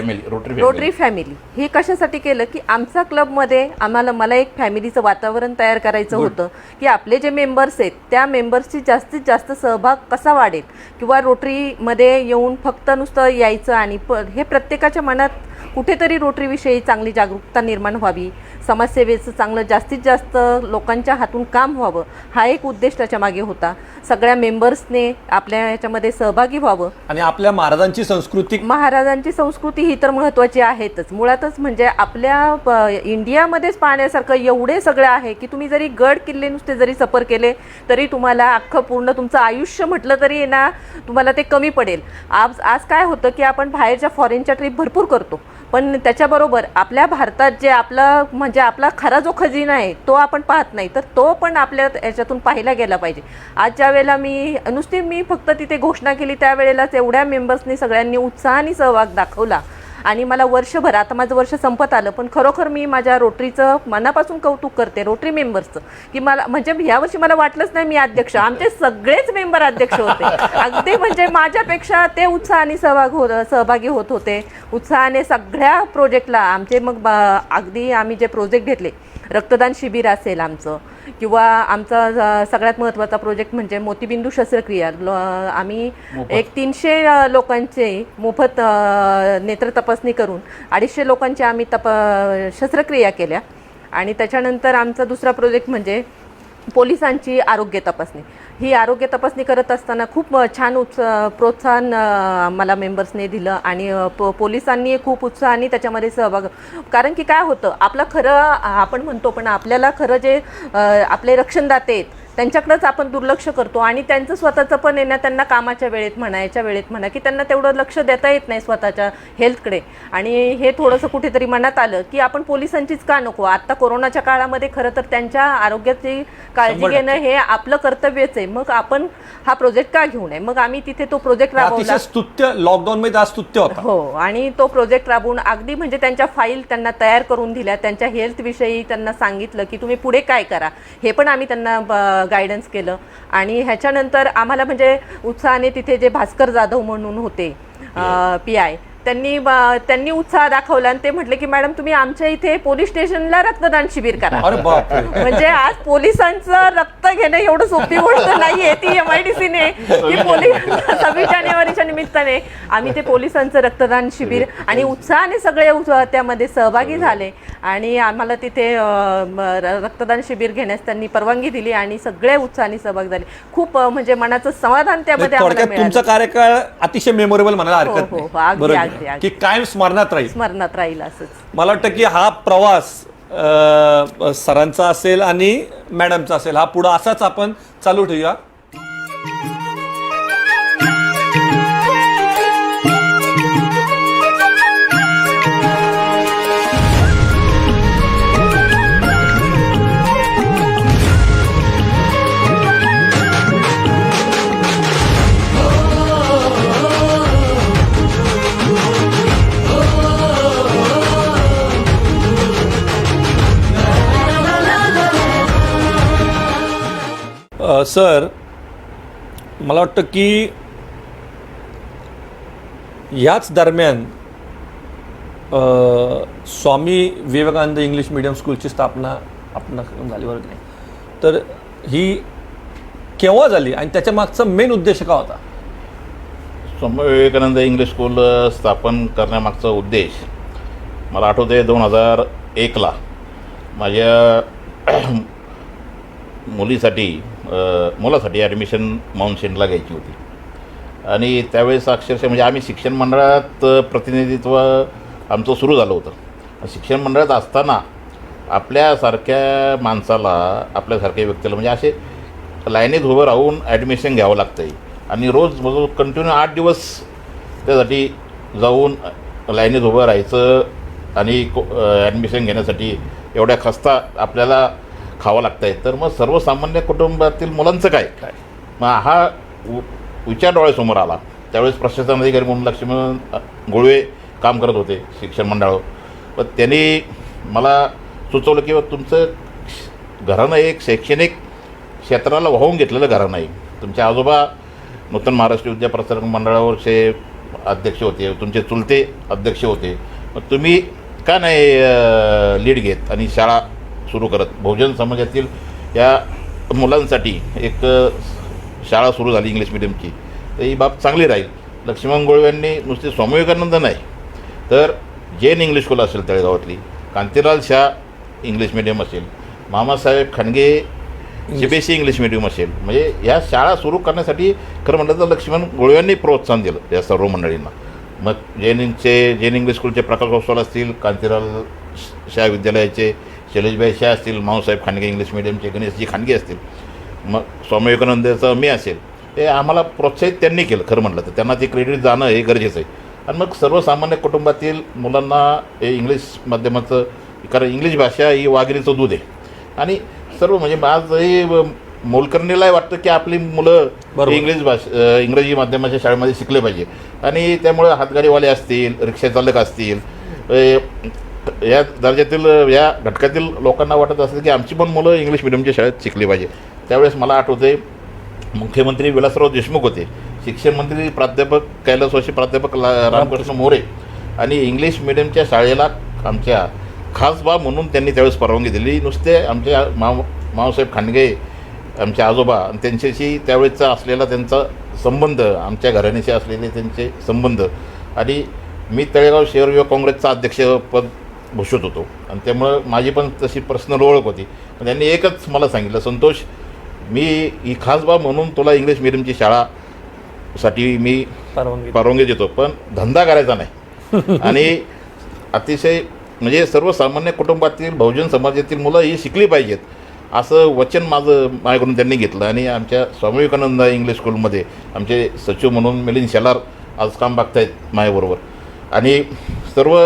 rotary family. हे कशासाठी केलं की आमच्या क्लबमध्ये मला एक फॅमिलीचं वातावरण तयार करायचं होतं की आपले जे मेंबर्स आहेत त्या मेंबर्सची जास्तीत जास्त सहभाग कसा वाढेल, किंवा रोटरीमध्ये येऊन फक्त नुसतं यायचं आणि हे प्रत्येकाच्या मनात कुठेतरी रोटरीविषयी चांगली जागरूकता निर्माण व्हावी, समाजसेवेचं चांगलं जास्तीत जास्त लोकांच्या हातून काम व्हावं, हा एक उद्देश त्याच्या मागे होता. सगळ्या मेंबर्सने आपल्या याच्यामध्ये सहभागी व्हावं. आणि आपल्या महाराजांची संस्कृती ही तर महत्त्वाची आहेतच. मुळातच म्हणजे आपल्या इंडियामध्येच पाहण्यासारखं एवढे सगळं आहे की तुम्ही जरी गड किल्ले नुसते जरी सफर केले तरी तुम्हाला अख्खं पूर्ण तुमचं आयुष्य म्हटलं तरी ना तुम्हाला ते कमी पडेल. आज काय होतं की आपण बाहेरच्या फॉरेनच्या ट्रिप भरपूर करतो, पण त्याच्याबरोबर आपल्या भारतात जे आपला खरा जो खजिना आहे तो आपण पाहत नाही, तर तो पण आपल्या याच्यातून पाहिला गेला पाहिजे. आज ज्या वेळेला मी फक्त तिथे घोषणा केली त्यावेळेलाच एवढ्या मेंबर्सनी सगळ्यांनी उत्साहाने सहभाग दाखवला आणि मला वर्षभर, आता माझं वर्ष संपत आलं, पण खरोखर मी माझ्या रोटरीचं मनापासून कौतुक करते, रोटरी मेंबर्सचं, की मला म्हणजे यावर्षी मला वाटलंच नाही मी अध्यक्ष, आमचे सगळेच मेंबर अध्यक्ष होते. अगदी म्हणजे माझ्यापेक्षा ते उत्साहाने सहभागी होत होते, उत्साहाने सगळ्या प्रोजेक्टला आमचे. मग अगदी आम्ही जे प्रोजेक्ट घेतले, रक्तदान शिबिर असेल आमचं, किंवा आमचा सगळ्यात महत्त्वाचा प्रोजेक्ट म्हणजे मोतीबिंदू शस्त्रक्रिया. आम्ही एक 300 लोकांचे मोफत नेत्र तपासणी करून 250 लोकांची आम्ही शस्त्रक्रिया केल्या. आणि त्याच्यानंतर आमचा दुसरा प्रोजेक्ट म्हणजे पोलिसांची आरोग्य तपासणी. ही आरोग्य तपासणी करत असताना खूप छान प्रोत्साहन मला मेंबर्सने दिलं आणि पोलिसांनी खूप उत्साहाने त्याच्यामध्ये सहभाग. कारण की काय होतं, आपलं खरं आपण म्हणतो पण आपल्याला खरं जे आपले रक्षणदाते आहेत त्यांच्याकडेच आपण दुर्लक्ष करतो आणि त्यांचं स्वतःचं पण आहे ना, त्यांना कामाच्या वेळेत म्हणा, याच्या वेळेत म्हणा, की त्यांना तेवढं लक्ष देता येत नाही स्वतःच्या हेल्थकडे. आणि हे थोडंसं कुठेतरी मनात आलं की आपण पोलिसांचीच का नको. आत्ता कोरोनाच्या काळामध्ये खरं तर त्यांच्या आरोग्याची काळजी घेणं हे आपलं कर्तव्यच आहे. मग आपण हा प्रोजेक्ट का घेऊ नये. मग आम्ही तिथे तो प्रोजेक्ट राबवला. लॉकडाऊनमध्ये स्तुत्य होता. हो, आणि तो प्रोजेक्ट राबवून अगदी म्हणजे त्यांच्या फाईल त्यांना तयार करून दिल्या, त्यांच्या हेल्थविषयी त्यांना सांगितलं की तुम्ही पुढे काय करा, हे पण आम्ही त्यांना गायडन्स केलं. आणि ह्याच्यानंतर आम्हाला म्हणजे उत्साहाने तिथे जे भास्कर जाधव म्हणून होते PI, त्यांनी उत्साह दाखवला आणि ते म्हटले की मॅडम तुम्ही आमच्या इथे पोलीस स्टेशनला रक्तदान शिबिर करा. म्हणजे आज पोलिसांचं रक्त घेणं एवढं सोपी गोष्ट नाहीये ती MIDCने की 26 जानेवारीच्या निमित्ताने आम्ही ते पोलिसांचं रक्तदान शिबिर आणि उत्साहाने सगळे त्यामध्ये सहभागी झाले आणि आम्हाला तिथे रक्तदान शिबिर घेण्यास त्यांनी परवानगी दिली आणि सगळे उत्साहाने सहभागी झाले. खूप म्हणजे मनाचं समाधान त्यामध्ये आम्हाला मिळालं. तुमचा कार्यकाळ अतिशय मेमोरेबल म्हणायला हरकत नाही, की कायम स्मरणात राहील असंच. मला वाटतं की हा प्रवास सरांचा असेल आणि मॅडमचा असेल, हा पुढे असाच आपण चालू ठेवूया. सर, मला वाटतं की याच दरम्यान स्वामी विवेकानंद इंग्लिश मीडियम स्कूलची स्थापना आपण झाली बरं की नाही. तर ही केव्हा झाली आणि त्याच्या मागचा मेन उद्देश का होता? स्वामी विवेकानंद इंग्लिश स्कूल स्थापन करण्यामागचा उद्देश मला आठवते 2001ला माझ्या मुलासाठी ॲडमिशन माउंट सेंटला घ्यायची होती. आणि त्यावेळेस अक्षरशः म्हणजे आम्ही शिक्षण मंडळात प्रतिनिधित्व आमचं सुरू झालं होतं. शिक्षण मंडळात असताना आपल्यासारख्या माणसाला, आपल्यासारख्या व्यक्तीला म्हणजे असे लाईनीत उभं राहून ॲडमिशन घ्यावं लागतं आहे. आणि रोज म्हणजे कंटिन्यू 8 दिवस त्यासाठी जाऊन लाईनीत उभं राहायचं आणि ॲडमिशन घेण्यासाठी एवढ्या खस्ता आपल्याला खावं लागतं आहे. तर मग सर्वसामान्य कुटुंबातील मुलांचं काय? मग हा विचार डोळ्यासमोर आला. त्यावेळेस प्रशासन अधिकारी म्हणून लक्ष्मण गुळवे काम करत होते शिक्षण मंडळावर. पण त्यांनी मला सुचवलं की तुमचं घराणं एक शैक्षणिक क्षेत्राला वाहून घेतलेलं घराणं आहे. तुमचे आजोबा नूतन महाराष्ट्र विद्याप्रसारक मंडळावरचे अध्यक्ष होते, तुमचे चुलते अध्यक्ष होते. मग तुम्ही का नाही लीड घेत आणि शाळा सुरू करत? बहुजन समाजातील या मुलांसाठी एक शाळा सुरू झाली इंग्लिश मिडियमची, तर ही बाब चांगली राहील. लक्ष्मण गुळवेंनी नुसते स्वामी विवेकानंद नाही तर जैन इंग्लिश स्कूल असेल तळेगावातली, कांतीलाल शाह इंग्लिश मिडियम असेल, मामासाहेब खानगे CBSE इंग्लिश मिडियम असेल, म्हणजे या शाळा सुरू करण्यासाठी खरं म्हटलं तर लक्ष्मण गुळवेंनी प्रोत्साहन दिलं या सर्व मंडळींना. मग जैन इंग्लिश स्कूलचे प्रकाश ओसवाल असतील, कांतीलाल शाह विद्यालयाचे शैलेशभाई शाह असतील, माऊसाहेब खानगे इंग्लिश मिडियमचे गणेशजी खानगे असतील, मग स्वामी विवेकानंदाचं मी असेल, हे आम्हाला प्रोत्साहित त्यांनी केलं. खरं म्हटलं तर त्यांना ते क्रेडिट जाणं हे गरजेचं आहे. आणि मग सर्वसामान्य कुटुंबातील मुलांना हे इंग्लिश माध्यमाचं, कारण इंग्लिश भाषा ही वाघिणीचं दूध आहे. आणि सर्व म्हणजे आज हे मोलकरणीलाही वाटतं की आपली मुलं इंग्रजी माध्यमाच्या शाळेमध्ये शिकले पाहिजे. आणि त्यामुळे हातगाडीवाले असतील, रिक्षाचालक असतील, या दर्जातील या घटकातील लोकांना वाटत असेल की आमची पण मुलं इंग्लिश मिडियमच्या शाळेत शिकली पाहिजे. त्यावेळेस मला आठवते मुख्यमंत्री विलासराव देशमुख होते, शिक्षण मंत्री प्राध्यापक कैलासवासी प्राध्यापक रामकृष्ण मोरे, आणि इंग्लिश मिडियमच्या शाळेला आमच्या खास बाब म्हणून त्यांनी त्यावेळेस परवानगी दिली. नुसते आमच्या माऊसाहेब खानगे आमचे आजोबा आणि त्यांच्याशी त्यावेळेसचा असलेला त्यांचा संबंध, आमच्या घराण्याशी असलेले त्यांचे संबंध, आणि मी तळेगाव शहर युवक काँग्रेसचा अध्यक्षपद भूषवत होतो आणि त्यामुळं माझी पण तशी पर्सनल ओळख होती. पण त्यांनी एकच मला सांगितलं, संतोष मी ही खास बाब म्हणून तुला इंग्लिश मिडियमची शाळासाठी मी परवानगी देतो, पण धंदा करायचा नाही. आणि अतिशय म्हणजे सर्वसामान्य कुटुंबातील बहुजन समाजातील मुलं ही शिकली पाहिजेत असं वचन माझ्याकडून त्यांनी घेतलं. आणि आमच्या स्वामी विवेकानंद इंग्लिश स्कूलमध्ये आमचे सचिव म्हणून मिलिंद शेलार आज काम बघतायत माझ्याबरोबर. आणि सर्व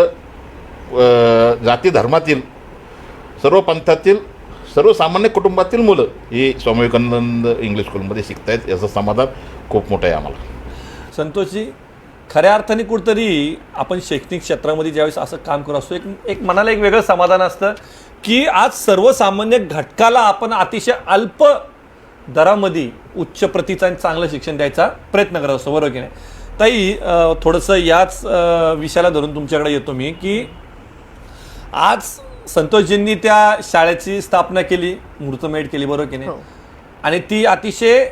जाती धर्मातील, सर्व पंथातील, सर्वसामान्य कुटुंबातील मुलं ही स्वामी विवेकानंद इंग्लिश स्कूलमध्ये शिकत आहेत, याचं समाधान खूप मोठं आहे आम्हाला. संतोषजी, खऱ्या अर्थाने कुठंतरी आपण शैक्षणिक क्षेत्रामध्ये ज्यावेळेस असं काम करत असतो, एक मनाला एक वेगळं समाधान असतं की आज सर्वसामान्य घटकाला आपण अतिशय अल्प दरामध्ये उच्च प्रतीचं आणि चांगलं शिक्षण द्यायचा प्रयत्न करत असतो, बरोबर की नाही? ताई, थोडंसं याच विषयाला धरून तुमच्याकडे येतो मी की आज संतोषजींनी त्या शाळेची स्थापना केली, मुहूर्तमेढ केली, बरोबर की नाही? आणि ती अतिशय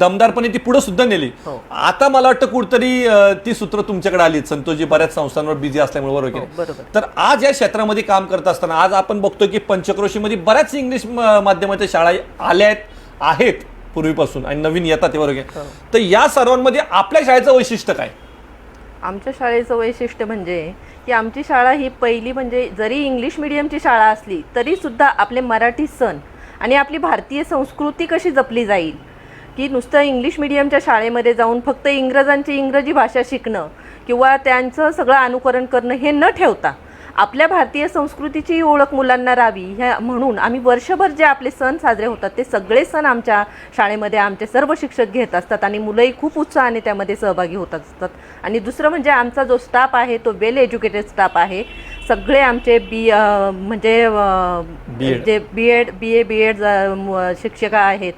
दमदारपणे ती पुढे सुद्धा नेली. आता मला वाटतं कुठतरी ती सूत्र तुमच्याकडे आली. संतोषजी बऱ्याच संस्थांवर बिझी असल्यामुळे, बरोबर की नाही? तर आज या क्षेत्रामध्ये काम करत असताना आज आपण बघतो की पंचक्रोशीमध्ये बऱ्याच इंग्लिश माध्यमाच्या शाळा आल्या आहेत पूर्वीपासून आणि नवीन येतात, बरोबर की? तर या सर्वांमध्ये आपल्या शाळेचं वैशिष्ट्य काय? आमच्या शाळेचं वैशिष्ट्य म्हणजे की आमची शाळा ही पहिली, म्हणजे जरी इंग्लिश मिडियमची शाळा असली तरी सुद्धा आपले मराठी सण आणि आपली भारतीय संस्कृती कशी जपली जाईल, की नुसतं इंग्लिश मिडियमच्या शाळेमध्ये जाऊन फक्त इंग्रजी भाषा शिकणं किंवा त्यांचं सगळं अनुकरण करणं हे न ठेवता आपल्या भारतीय संस्कृतीची ओळख मुलांना राहावी ह्या म्हणून आम्ही वर्षभर जे आपले सण साजरे होतात ते सगळे सण आमच्या शाळेमध्ये आमचे सर्व शिक्षक घेत असतात आणि मुलंही खूप उत्साहाने त्यामध्ये सहभागी होत असतात. आणि दुसरं म्हणजे आमचा जो स्टाफ आहे तो वेल एज्युकेटेड स्टाफ आहे. सगळे आमचे म्हणजे जे BA BEd शिक्षक आहेत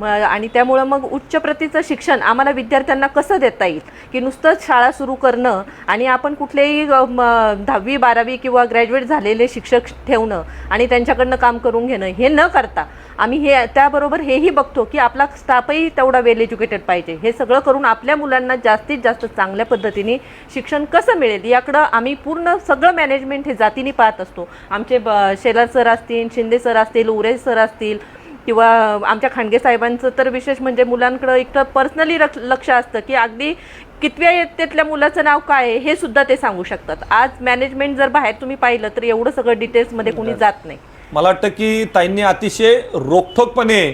आणि त्यामुळं मग उच्च प्रतीचं शिक्षण आम्हाला विद्यार्थ्यांना कसं देता येईल, की नुसतंच शाळा सुरू करणं आणि आपण कुठलेही 10वी 12वी किंवा ग्रॅज्युएट झालेले शिक्षक ठेवणं आणि त्यांच्याकडनं काम करून घेणं हे न करता आम्ही हे त्याबरोबर हेही बघतो की आपला स्टाफही तेवढा वेल एज्युकेटेड पाहिजे. हे सगळं करून आपल्या मुलांना जास्तीत जास्त चांगल्या पद्धतीने शिक्षण कसं मिळेल याकडं आम्ही पूर्ण सगळं मॅनेजमेंट हे जातीने पाहत असतो. आमचे शेलार सर असतील, शिंदे सर असतील, उरे सर असतील किंवा आमच्या खांडगे साहेबांचं तर विशेष म्हणजे मुलांकडं एक तर पर्सनली लक्ष असतं की अगदी कितव्या इयत्तेतल्या मुलाचं नाव काय आहे हे सुद्धा ते सांगू शकतात. आज मॅनेजमेंट जर बाहेर तुम्ही पाहिलं तर एवढं सगळं डिटेल्समध्ये कोणी जात नाही. मला वाटतं की ताईंनी अतिशय रोखठोकपणे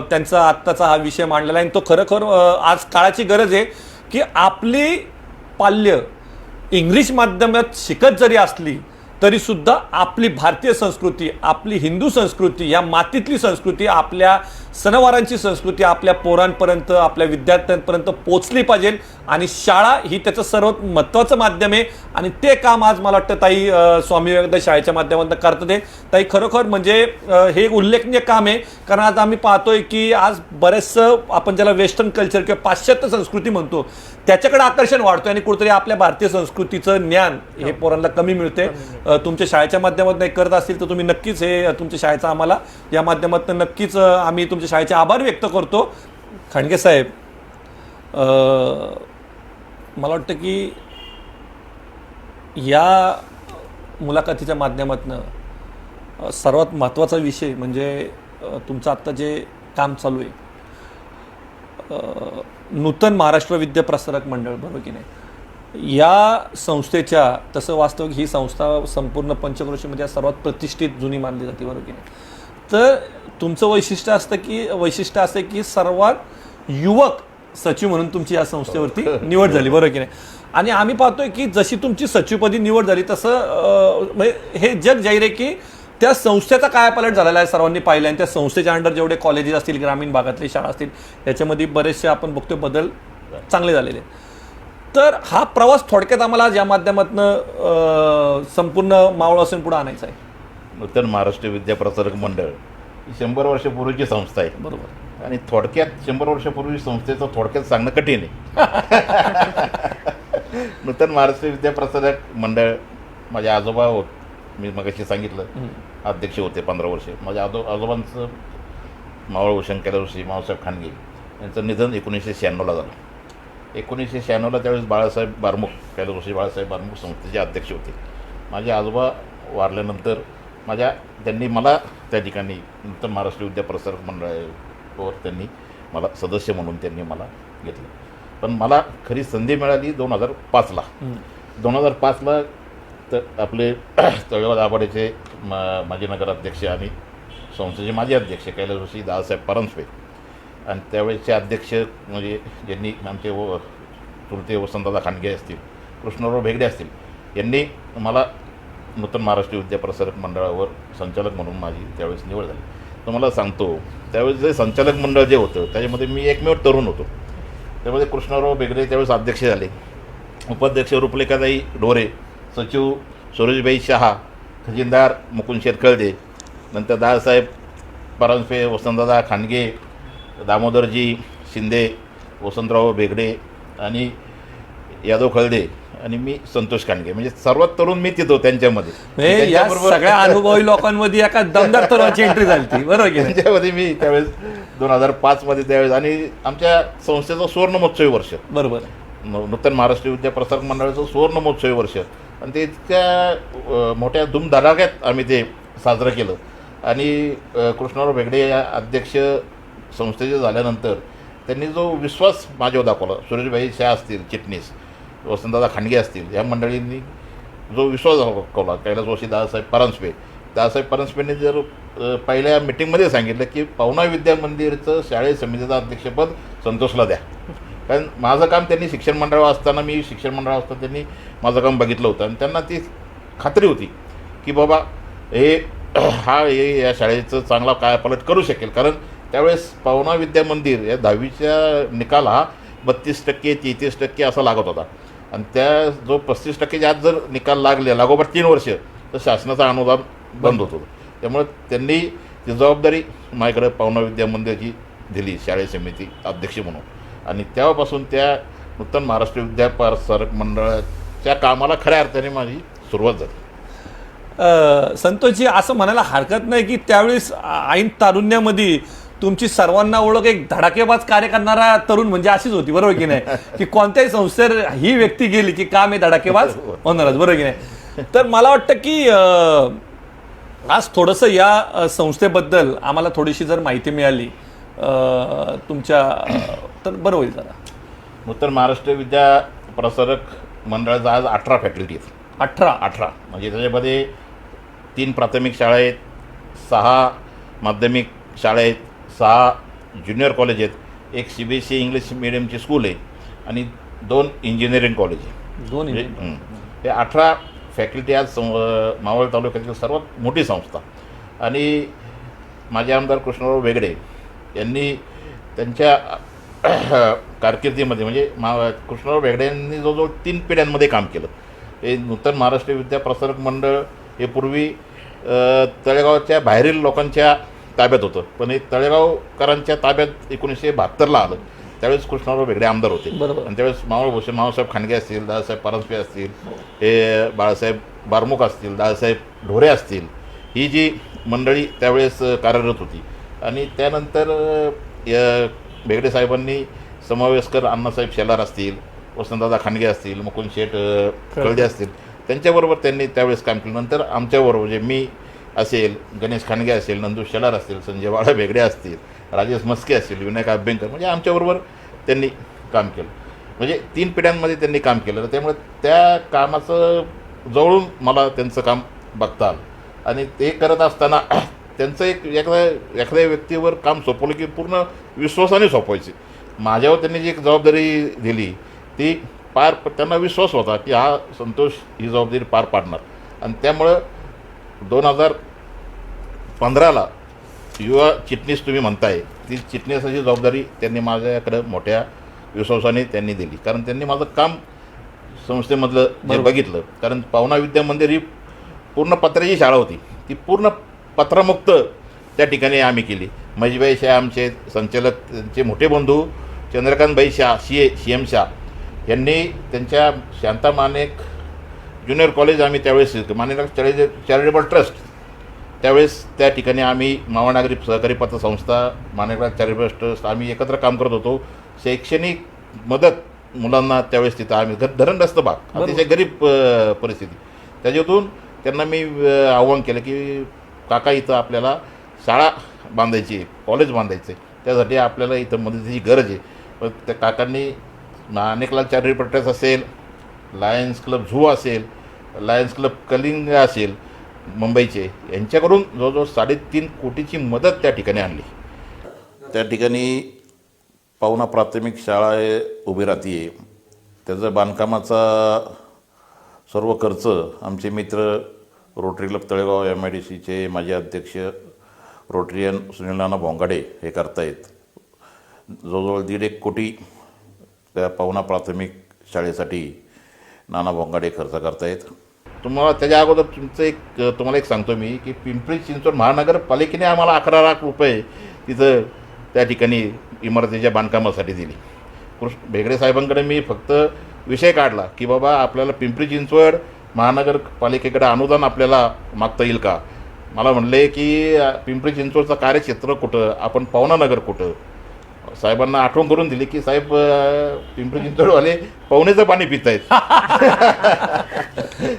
त्यांचा आत्ताचा हा विषय मांडलेला आहे आणि तो खरोखर आज काळाची गरज आहे की आपली पाल्य इंग्लिश माध्यमात शिकत जरी असली तरी सुद्धा आपली भारतीय संस्कृती, आपली हिंदू संस्कृती, या मातीतली संस्कृती, आपल्या सणवारांची संस्कृती आपल्या पोरांपर्यंत, आपल्या विद्यार्थ्यांपर्यंत पोचली पाहिजे आणि शाळा ही त्याचं सर्वात महत्त्वाचं माध्यम आहे आणि ते काम आज मला वाटतं ताई स्वामी विवेकानंद शाळेच्या माध्यमातून करतात. ताई खरोखर म्हणजे हे एक उल्लेखनीय काम आहे, कारण आज आम्ही पाहतोय की आज बरेचसं आपण ज्याला वेस्टर्न कल्चर किंवा पाश्चात्य संस्कृती म्हणतो त्याच्याकडे आकर्षण वाढतोय आणि कुठेतरी आपल्या भारतीय संस्कृतीचं ज्ञान हे पोरांना कमी मिळते. तुमच्या शाळेच्या माध्यमातून एक करत असतील तर तुम्ही नक्कीच हे तुमच्या शाळेचं आम्हाला या माध्यमातून नक्कीच आम्ही तुमच्या शाळेचे आभार व्यक्त करतो. खांडगे साहेब, मला वाटतं की या मुलाखतीच्या माध्यमातून सर्वात महत्त्वाचा विषय म्हणजे तुमचं आत्ता जे काम चालू आहे नूतन महाराष्ट्र विद्या प्रसारक मंडळ, बरोबर की नाही, या संस्थेच्या, तसं वास्तविक ही संस्था संपूर्ण पंचक्रोशीमध्ये सर्वात प्रतिष्ठित जुनी मानली जाते, बरोबर की नाही, तर तुमचं वैशिष्ट्य असतं की सर्वात युवक सचिव म्हणून तुमची या संस्थेवरती निवड झाली, बरोबर की नाही. आणि आम्ही पाहतोय की जशी तुमची सचिवपदी निवड झाली तसं म्हणजे हे जग जाहीर आहे की त्या संस्थेचा कायापालट झालेला आहे, सर्वांनी पाहिलं आणि त्या संस्थेच्या अंडर जेवढे कॉलेजेस असतील, ग्रामीण भागातली शाळा असतील, याच्यामध्ये बरेचसे आपण बघतोय बदल चांगले झालेले. तर हा प्रवास थोडक्यात आम्हाला या माध्यमातून संपूर्ण मावळ असून पुढे आणायचा आहे. नूतन महाराष्ट्र विद्या प्रसारक मंडळ ही 100 वर्षापूर्वीची संस्था आहे, बरोबर, आणि थोडक्यात 100 वर्षापूर्वी संस्थेचं थोडक्यात सांगणं कठीण आहे. नूतन महाराष्ट्र विद्या प्रसारक मंडळ माझे आजोबा होत, मी मगाशी सांगितलं अध्यक्ष होते 15 वर्षे. माझ्या आजोबांचं मावळ भूषण कैलासवासी मावसाहेब खांडगे यांचं निधन 1996ला झालं. 1996ला त्यावेळेस बाळासाहेब बारमुख, कैलासवासी बाळासाहेब बारमुख संस्थेचे अध्यक्ष होते. माझे आजोबा वारल्यानंतर त्यांनी मला त्या ठिकाणी नूतन महाराष्ट्र विद्या प्रसारक मंडळावर त्यांनी मला सदस्य म्हणून त्यांनी मला घेतलं. पण मला खरी संधी मिळाली 2005ला. 2005ला तर आपले तळेगाव दाभाडेचे माजी नगराध्यक्ष आणि संस्थेचे माजी अध्यक्ष कैलासवासी दादासाहेब परांजपे आणि त्यावेळेचे अध्यक्ष म्हणजे ज्यांनी आमचे चुलते वसंतदादा खांडगे असतील, कृष्णराव भेगडे असतील, यांनी मला नूतन महाराष्ट्र विद्या प्रसारक मंडळावर संचालक म्हणून माझी त्यावेळेस निवड झाली. तुम्हाला सांगतो त्यावेळेस जे संचालक मंडळ जे होतं त्याच्यामध्ये मी एकमेव तरुण होतो. त्यामध्ये कृष्णराव भेगडे त्यावेळेस अध्यक्ष झाले, उपाध्यक्ष रुपलेखाताई ढोरे, सचिव सुरेशभाई शहा, खजिनदार मुकुंद शेरकळदे, नंतर दादासाहेब परांजपे, वसंतदादा खांडगे, दामोदरजी शिंदे, वसंतराव भेगडे आणि यादव खळदे आणि मी संतोष खांडगे, म्हणजे सर्वात तरुण मी तिथं त्यांच्यामध्ये. या सगळ्या अनुभवी लोकांमध्ये एका दमदार तरुणाची एंट्री झाली ती, बरोबर की त्यांच्यामध्ये मी त्यावेळेस 2005मध्ये त्यावेळेस, आणि आमच्या संस्थेचं सुवर्ण महोत्सवी वर्ष, बरोबर, नूतन महाराष्ट्र विद्या प्रसारक मंडळाचं सुवर्ण महोत्सवी वर्ष, आणि ते इतक्या मोठ्या धूमधडाक्यात आम्ही ते साजरं केलं. आणि कृष्णराव भेगडे या अध्यक्ष संस्थेचे झाल्यानंतर त्यांनी जो विश्वास माझ्यावर दाखवला, सुरेशभाई शाह असतील चिटणीस, वसंतदादा खांडगे असतील, या मंडळींनी जो विश्वास दाखवला, कैलासवासी दादासाहेब परांजपेंनी जर पहिल्या मिटिंगमध्ये सांगितलं की पवना विद्या मंदिरचं शाळेत समितीचं अध्यक्षपद संतोषला द्या. कारण माझं काम त्यांनी शिक्षण मंडळावर असताना, मी शिक्षण मंडळावर असताना त्यांनी माझं काम बघितलं होतं आणि त्यांना ती खात्री होती की बाबा हे या शाळेचं चांगला कायापालट करू शकेल. कारण त्यावेळेस पवना विद्या मंदिर या 10वीच्या निकाल हा 32%, 33% असा लागत होता, आणि त्या जो 35%च्या आत जर निकाल लागले लागोपाठ 3 वर्ष तर शासनाचं अनुदान बंद होत होतं. त्यामुळे त्यांनी ती जबाबदारी माझ्याकडे पवना विद्या मंदिराची दिली शालेय समिती अध्यक्ष म्हणून, आणि तेव्हापासून त्या नूतन महाराष्ट्र विद्याप्रसारक मंडळाच्या कामाला खऱ्या अर्थाने माझी सुरुवात झाली. संतोषजी, असं म्हणायला हरकत नाही की त्यावेळेस ऐन तारुण्यामध्ये तुमची सर्वांना ओळख एक धडाकेबाज कार्य करणारा तरुण म्हणजे अशीच होती, बरोबर की नाही? की कोणत्याही संस्थेत ही व्यक्ती गेली की काम हे धडाकेबाज होणारच, बरोबर की नाही? तर मला वाटतं की आज थोडंसं या संस्थेबद्दल आम्हाला थोडीशी जर माहिती मिळाली तुमच्या तर बरं होईल जरा. नूतन महाराष्ट्र विद्याप्रसारक मंडळाचा आज 18 फॅकल्टी आहेत. 18 म्हणजे त्याच्यामध्ये 3 प्राथमिक शाळा आहेत, 6 माध्यमिक शाळा आहेत, 6 ज्युनियर कॉलेज आहेत, एक CBSE इंग्लिश मिडियमची स्कूल आहे आणि 2 इंजिनिअरिंग कॉलेज आहे. 2 हे 18 फॅकल्टी आज मावळ तालुक्यातील सर्वात मोठी संस्था. आणि माझे आमदार कृष्णराव बेगडे यांनी त्यांच्या कारकिर्दीमध्ये म्हणजे कृष्णराव बेगडे यांनी जवळजवळ 3 पिढ्यांमध्ये काम केलं. हे नूतन महाराष्ट्र विद्याप्रसारक मंडळ हे पूर्वी तळेगावच्या बाहेरील लोकांच्या ताब्यात होतं, पण हे तळेगावकरांच्या ताब्यात 1972ला आलं. त्यावेळेस कृष्णराव बेगडे आमदार होते आणि त्यावेळेस मावळभूषण मावसाहेब खांडगे असतील, दादासाहेब परांजपे असतील, हे बाळासाहेब बारमुख असतील, दादासाहेब ढोरे असतील, ही जी मंडळी त्यावेळेस कार्यरत होती. आणि त्यानंतर बेगडे साहेबांनी समावेशकर अण्णासाहेब शेलार असतील, वसंतदादा खांडगे असतील, मुकुंद शेठ कळदे असतील, त्यांच्याबरोबर त्यांनी त्यावेळेस काम केलं. नंतर आमच्याबरोबर म्हणजे मी असेल, गणेश खांडगे असेल, नंदू शेलार असतील, संजय बाळा बेगडे असतील, राजेश मस्के असतील, विनायक अभ्यंकर, म्हणजे आमच्याबरोबर त्यांनी काम केलं. म्हणजे 3 पिढ्यांमध्ये त्यांनी काम केलं. त्यामुळे त्या कामाचं जवळून मला त्यांचं काम बघता आलं. आणि ते करत असताना त्यांचं एखाद्या व्यक्तीवर काम सोपवलं की पूर्ण विश्वासाने सोपवायचे. माझ्यावर त्यांनी जी एक जबाबदारी दिली ती त्यांना विश्वास होता की हा संतोष ही जबाबदारी पार पाडणार. आणि त्यामुळं 2015ला युवा चिटणीस तुम्ही म्हणताय, ती चिटणीसाची जबाबदारी त्यांनी माझ्याकडं मोठ्या विश्वासाने त्यांनी दिली. कारण त्यांनी माझं काम संस्थेमधलं जे बघितलं, कारण पावना विद्या मंदिर ही पूर्ण पत्र्याची शाळा होती, ती पूर्ण पत्रमुक्त त्या ठिकाणी आम्ही केली. महेशभाई शाह आमचे संचालक, त्यांचे मोठे बंधू चंद्रकांतभाई शाह CM शाह यांनी त्यांच्या शांता मानेक ज्युनियर कॉलेज आम्ही त्यावेळेस मानेक चॅरिटेबल ट्रस्ट, त्यावेळेस त्या ठिकाणी आम्ही मावळनागरी सहकारी पतसंस्था, मानेकराज चॅरिटेबल ट्रस्ट आम्ही एकत्र काम करत होतो. शैक्षणिक मदत मुलांना त्यावेळेस तिथं आम्ही धरणग्रस्त भाग, अतिशय गरीब परिस्थिती, त्याच्यातून त्यांना मी आव्हान केलं की काका इथं आपल्याला शाळा बांधायची, कॉलेज बांधायचं आहे, त्यासाठी आपल्याला इथं मदतीची गरज आहे. पण त्या काकांनी माणिकलाल चॅरिटेबल ट्रस्ट असेल, लायन्स क्लब झू असेल, लायन्स क्लब कलिंग असेल मुंबईचे, यांच्याकडून जवळजवळ 3.5 कोटीची मदत त्या ठिकाणी आणली. त्या ठिकाणी पावना प्राथमिक शाळा उभी राहते. त्याचं बांधकामाचा सर्व खर्च आमचे मित्र रोटरी क्लब तळेगाव MIDCचे माजी अध्यक्ष रोटरियन सुनील नाना भोंगाडे हे करतायत. जवळजवळ 1.5 कोटी त्या पावना प्राथमिक शाळेसाठी नाना भोंगाडे खर्च करतायत. तुम्हाला त्याच्या अगोदर तुम्हाला एक सांगतो मी की पिंपरी चिंचवड महानगरपालिकेने आम्हाला 11 लाख रुपये तिथं त्या ठिकाणी इमारतीच्या बांधकामासाठी दिली. बेगडे साहेबांकडे मी फक्त विषय काढला की बाबा आपल्याला पिंपरी चिंचवड महानगरपालिकेकडे अनुदान आपल्याला मागता येईल का. मला म्हणले की पिंपरी चिंचवडचं कार्यक्षेत्र कुठं, आपण पावना नगर कुठं. साहेबांना आठवण करून दिली की साहेब पिंपरी चिंचवडवाले पावण्याचं पाणी पित आहेत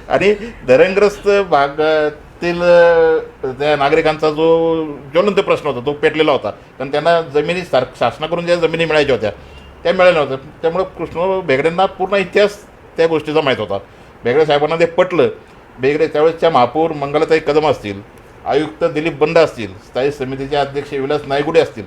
आणि धरणग्रस्त भागातील त्या नागरिकांचा जो ज्वलंत प्रश्न होता तो पेटलेला होता. कारण त्यांना जमिनी शासनाकडून ज्या जमिनी मिळायच्या होत्या त्या मिळाल्या नव्हत्या. त्यामुळे कृष्णराव बेगडेंना पूर्ण इतिहास त्या गोष्टीचा माहीत होता. बेगडे साहेबांना ते पटलं. बेगडे त्यावेळेसच्या महापौर मंगलाताई कदम असतील, आयुक्त दिलीप बंड असतील, स्थायी समितीचे अध्यक्ष विलास नायगुडे असतील,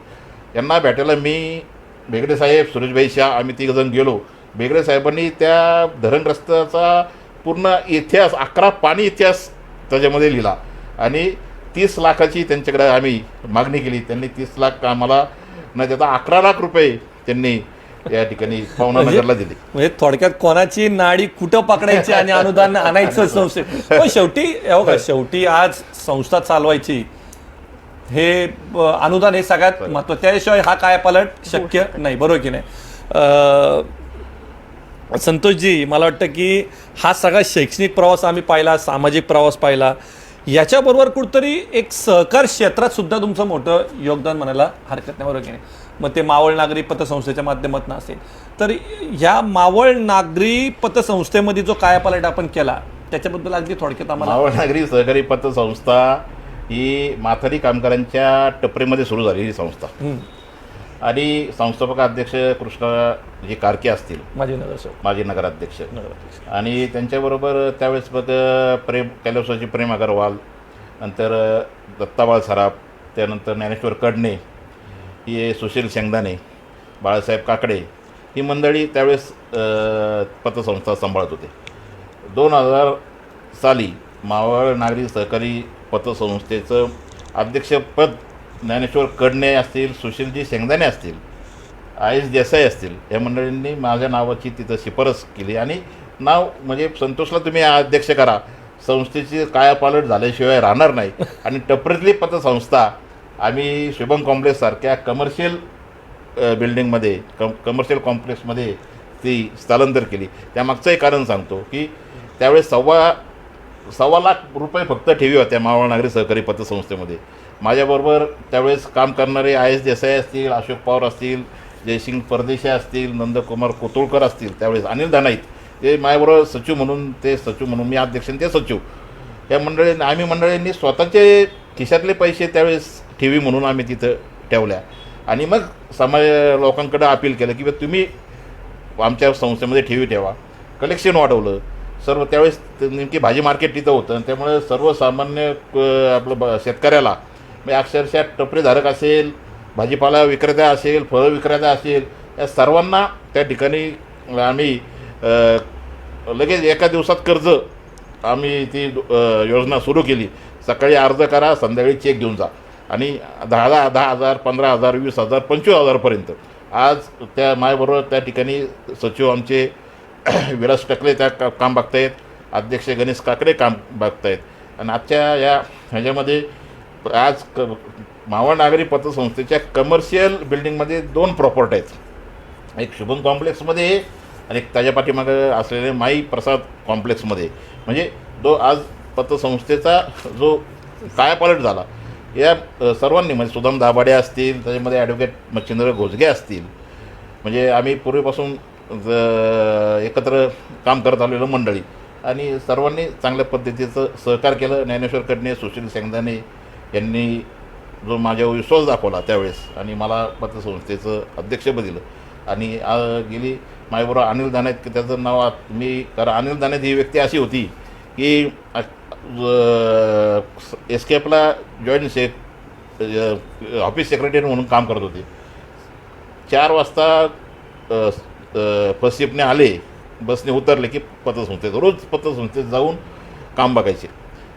यांना भेटायला मी, बेगडे साहेब, सुरेशभाई शाह आम्ही 3 जण गेलो. बेगडे साहेबांनी त्या धरणग्रस्ताचा पूर्ण इतिहास 11 पाणी इतिहास त्याच्यामध्ये लिहिला आणि 30 लाखाची त्यांच्याकडे आम्ही मागणी केली. त्यांनी 30 लाख आम्हाला न देता 11 लाख रुपये त्यांनी या ठिकाणी पावना नगरला दिली. म्हणजे थोडक्यात कोणाची नाडी कुठं पकडायची आणि अनुदान आणायचं संस्थेत. पण शेवटी आज संस्था चालवायची हे अनुदान हे सगळ्यात महत्त्वाचं, त्याशिवाय हा कायापालट शक्य नाही, बरोबर की नाही? संतोषजी, मला वाटतं की हा सगळा शैक्षणिक प्रवास आम्ही पाहिला, सामाजिक प्रवास पाहिला, याच्याबरोबर कुठंतरी एक सहकार क्षेत्रात सुद्धा तुमचं मोठं योगदान म्हणायला हरकत नाही, बरोबर की नाही? मग ते मावळ नागरी पतसंस्थेच्या माध्यमातून असेल, तर ह्या मावळ नागरी पतसंस्थेमध्ये जो कायापालट आपण केला त्याच्याबद्दल अगदी थोडक्यात आम्हाला. मावळ नागरी सहकारी पतसंस्था ही माथाडी कामगारांच्या टपरीमध्ये सुरू झालेली संस्था आणि संस्थापक अध्यक्ष कृष्णाजी कारके असतील, माजी नगराध्यक्ष, आणि त्यांच्याबरोबर त्यावेळेस मग कैलासवासी प्रेम अगरवाल, नंतर दत्ताबाळ सराफ, त्यानंतर ज्ञानेश्वर कडणे, हे सुशील शेंगदाणे, बाळासाहेब काकडे, ही मंडळी त्यावेळेस पतसंस्था सांभाळत होते. 2000 साली मावळ नागरी सहकारी पतसंस्थेचं अध्यक्षपद ज्ञानेश्वर कडणे असतील, सुशीलजी शेंगदाणे असतील, आयस देसाई असतील, या मंडळींनी माझ्या नावाची तिथं शिफारस केली आणि नाव म्हणजे संतोषला तुम्ही अध्यक्ष करा, संस्थेची कायापालट झाल्याशिवाय राहणार नाही. आणि टपरीतली पतसंस्था आम्ही शुभम कॉम्प्लेक्ससारख्या कमर्शियल बिल्डिंगमध्ये कमर्शियल कॉम्प्लेक्समध्ये ती स्थलांतर केली. त्यामागचंही कारण सांगतो की त्यावेळेस सव्वा लाख रुपये फक्त ठेवी होत्या मावळ नागरी सहकारी पतसंस्थेमध्ये. माझ्याबरोबर त्यावेळेस काम करणारे आयस देसाई असतील, अशोक पवार असतील, जयसिंग परदेशी असतील, नंदकुमार कोतुळकर असतील, त्यावेळेस अनिल दानाईत, ते माझ्याबरोबर सचिव म्हणून मी अध्यक्ष ते सचिव, या आम्ही मंडळींनी स्वतःचे खिशातले पैसे त्यावेळेस ठेवी म्हणून आम्ही तिथं ठेवल्या आणि मग समाज लोकांकडे अपील केलं की तुम्ही आमच्या संस्थेमध्ये ठेवी ठेवा. कलेक्शन वाढवलं सर्व. त्यावेळेस नेमकी भाजी मार्केट तिथं होतं, त्यामुळे सर्वसामान्य आपलं शेतकऱ्याला म्हणजे अक्षरशः टपरीधारक असेल, भाजीपाला विक्रेता असेल, फळं विक्रेता असेल, या सर्वांना त्या ठिकाणी आम्ही लगेच एका दिवसात कर्ज आम्ही ती योजना सुरू केली. सकाळी अर्ज करा, संध्याकाळी चेक घेऊन जा आणि 10,000, 15,000, 20,000, 25,000पर्यंत. आज त्या माझ्याबरोबर त्या ठिकाणी सचिव आमचे विलास टकले त्या काम बघतायत, अध्यक्ष गणेश काकडे काम बघतायत. आणि आजच्या ह्याच्यामध्ये आज मावळ नागरी पतसंस्थेच्या कमर्शियल बिल्डिंगमध्ये 2 प्रॉपर्टी आहेत. एक शुभम कॉम्प्लेक्समध्ये आणि एक त्याच्या पाठीमागं असलेले माई प्रसाद कॉम्प्लेक्समध्ये. म्हणजे आज पतसंस्थेचा जो कायापालट झाला या सर्वांनी, म्हणजे सुदाम दाभाडे असतील, त्याच्यामध्ये ॲडव्होकेट मच्छिंद्र घोजगे असतील, म्हणजे आम्ही पूर्वीपासून एकत्र काम करत आलेलं मंडळी, आणि सर्वांनी चांगल्या पद्धतीचं सहकार केलं. ज्ञानेश्वर कडणे, सुशील शेंगदाणे यांनी जो माझ्यावर विश्वास दाखवला त्यावेळेस आणि मला पतसंस्थेचं अध्यक्षपद दिलं. आणि गेली माझ्याबरोबर अनिल दानेत, की त्याचं नाव कारण अनिल दानेत ही व्यक्ती अशी होती की एसकेएफला जॉईंट ऑफिस सेक्रेटरी म्हणून काम करत होते. 4 वाजता फर्स्ट शिफ्टने आले, बसने उतरले की रोज पतसंस्थेत जाऊन काम बघायचे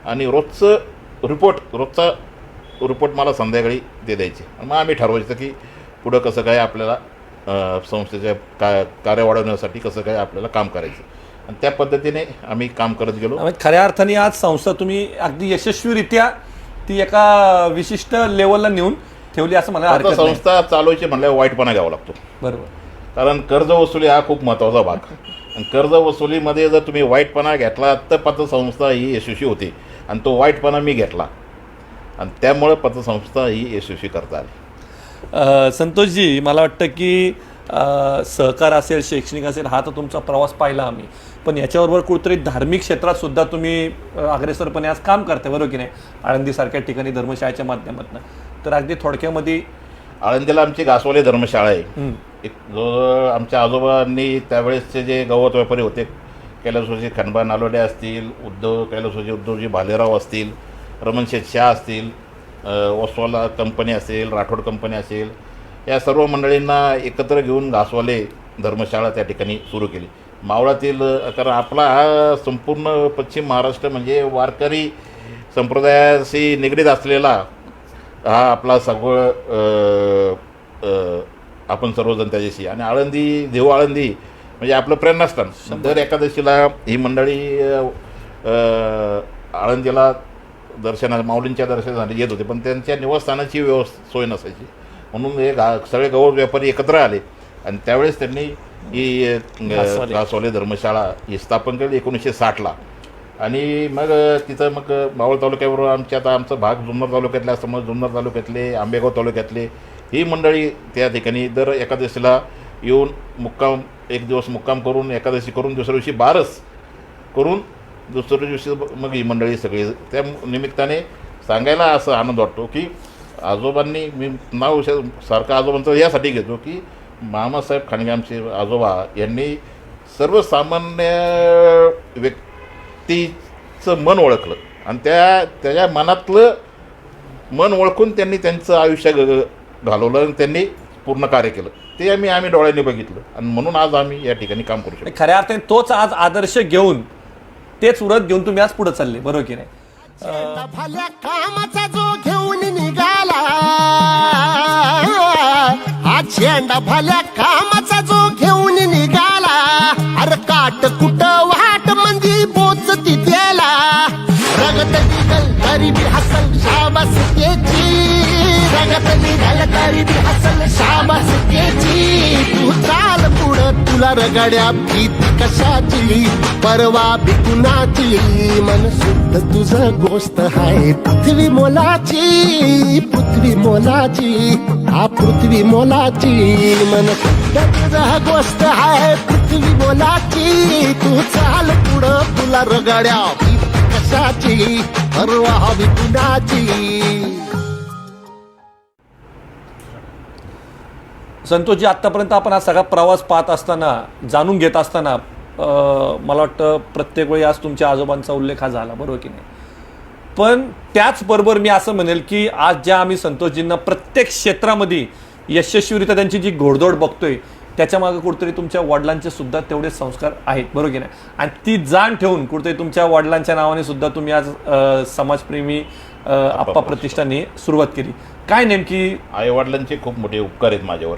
आणि रोजचा रिपोर्ट मला संध्याकाळी ते द्यायचे. मग आम्ही ठरवायचं की पुढं कसं काय आपल्याला संस्थेच्या कार्य वाढवण्यासाठी कसं काय आपल्याला काम करायचं, आणि त्या पद्धतीने आम्ही काम करत गेलो. खऱ्या अर्थाने आज संस्था तुम्ही अगदी यशस्वीरित्या ती एका विशिष्ट लेवलला नेऊन ठेवली असं मला हरकत नाही. संस्था चालवायची म्हणल्यावर वाईटपणा घ्यावा लागतो, बरोबर. कारण कर्ज वसुली हा खूप महत्त्वाचा भाग, आणि कर्ज वसुलीमध्ये जर तुम्ही वाईटपणा घेतला तर पतसंस्था ही यशस्वी होते, आणि तो वाईटपणा मी घेतला आणि त्यामुळे पतसंस्था ही यशस्वी करता आली. संतोषजी, मला वाटतं की सहकार असेल, शैक्षणिक असेल, हा तर तुमचा प्रवास पाहिला आम्ही, पण याच्याबरोबर कुठेतरी धार्मिक क्षेत्रात सुद्धा तुम्ही अग्रेसरपणे आज काम करते, बरोबर की नाही? आळंदीसारख्या ठिकाणी धर्मशाळेच्या माध्यमातून. तर अगदी थोडक्यामध्ये आळंदीला आमची घासवाली धर्मशाळा आहे. एक जो आमच्या आजोबांनी त्यावेळेसचे जे गवत व्यापारी होते, कैलासवासी खंडबा नालोडे असतील, कैलासवासी उद्धवजी भालेराव असतील, रमणशेठ शाह असतील, ओसवाला कंपनी असेल, राठोड कंपनी असेल, या सर्व मंडळींना एकत्र घेऊन घासवाले धर्मशाळा त्या ठिकाणी सुरू केली मावळातील. कारण आपला हा संपूर्ण पश्चिम महाराष्ट्र म्हणजे वारकरी संप्रदायाशी निगडीत असलेला हा आपला सगळं आपण सर्वजण त्याच्याशी, आणि देहू आळंदी म्हणजे आपलं प्रेरणास्थान. दर एकादशीला ही मंडळी आळंदीला दर्शना माऊलींच्या दर्शनासाठी येत होते, पण त्यांच्या निवासस्थानाची सोय नसायची. म्हणून हे सगळे गौर व्यापारी एकत्र आले आणि त्यावेळेस त्यांनी ही घासवाले धर्मशाळा ही स्थापन केली 1960ला. आणि मग तिथं मग मावळ तालुक्याबरोबर आमचा भाग जुन्नर तालुक्यातला, समज जुन्नर तालुक्यातले, आंबेगाव तालुक्यातले ही मंडळी त्या ठिकाणी दर एकादशीला येऊन मुक्काम, एक दिवस मुक्काम करून एकादशी करून दुसऱ्या दिवशी बारस करून दुसऱ्या दिवशी मग ही मंडळी सगळी. त्या निमित्ताने सांगायला असं आनंद वाटतो की आजोबांनी, मी नाव सारखं आजोबांचं यासाठी घेतो की मामासाहेब खांडगे आमचे आजोबा यांनी सर्वसामान्य व्यक्तीचं मन ओळखलं आणि त्याच्या मनातलं मन ओळखून त्यांनी त्यांचं आयुष्य घालवलं आणि त्यांनी पूर्ण कार्य केलं. ते आम्ही डोळ्यांनी बघितलं आणि म्हणून आज आम्ही या ठिकाणी काम करू शकतो. खऱ्या अर्थाने तोच आज आदर्श घेऊन, तेच उरत घेऊन तुम्ही आज पुढे चालले, बरोबर की नाही? भल्या कामाचा जो घेऊन निघाला, हा झेंडा भल्या कामाचा जो घेऊन निघाला, अरे काट कुठं वाट म्हणजे पोचती त्याला, रगत निघल तरी बी हसल शाबास त्याची, रगत निघल तरी बी हसल शाबास त्याची. तू चाल पुढं, तुला रगड्या भीती कशाची, परवा बी कुणाची, मन शुद्ध तुझं गोष्ट आहे पृथ्वी मोलाची, पृथ्वी मोलाची, हा पृथ्वी मोलाची, मन शुद्ध तुझं गोष्ट आहे पृथ्वी मोलाची. तू चाल पुढं, तुला रगड्या भीती कशाची, परवा बी कुणाची. संतोषजी, आत्तापर्यंत आपण हा सगळा प्रवास पाहत असताना, जाणून घेत असताना मला वाटतं प्रत्येक वेळी आज तुमच्या आजोबांचा उल्लेख हा झाला, बरोबर की नाही? पण त्याचबरोबर मी असं म्हणेल की आज ज्या आम्ही संतोषजींना प्रत्येक क्षेत्रामध्ये यशस्वीरित्या त्यांची जी घोडदौड बघतोय, त्याच्यामागे कुठेतरी तुमच्या वडिलांचे सुद्धा तेवढे संस्कार आहेत, बरोबर की नाही? आणि ती जाण ठेवून कुठेतरी तुमच्या वडिलांच्या नावाने सुद्धा तुम्ही आज समाजप्रेमी आप्पा प्रतिष्ठानने सुरुवात केली. काय नेमकी? आईवडिलांचे खूप मोठे उपकार आहेत माझ्यावर.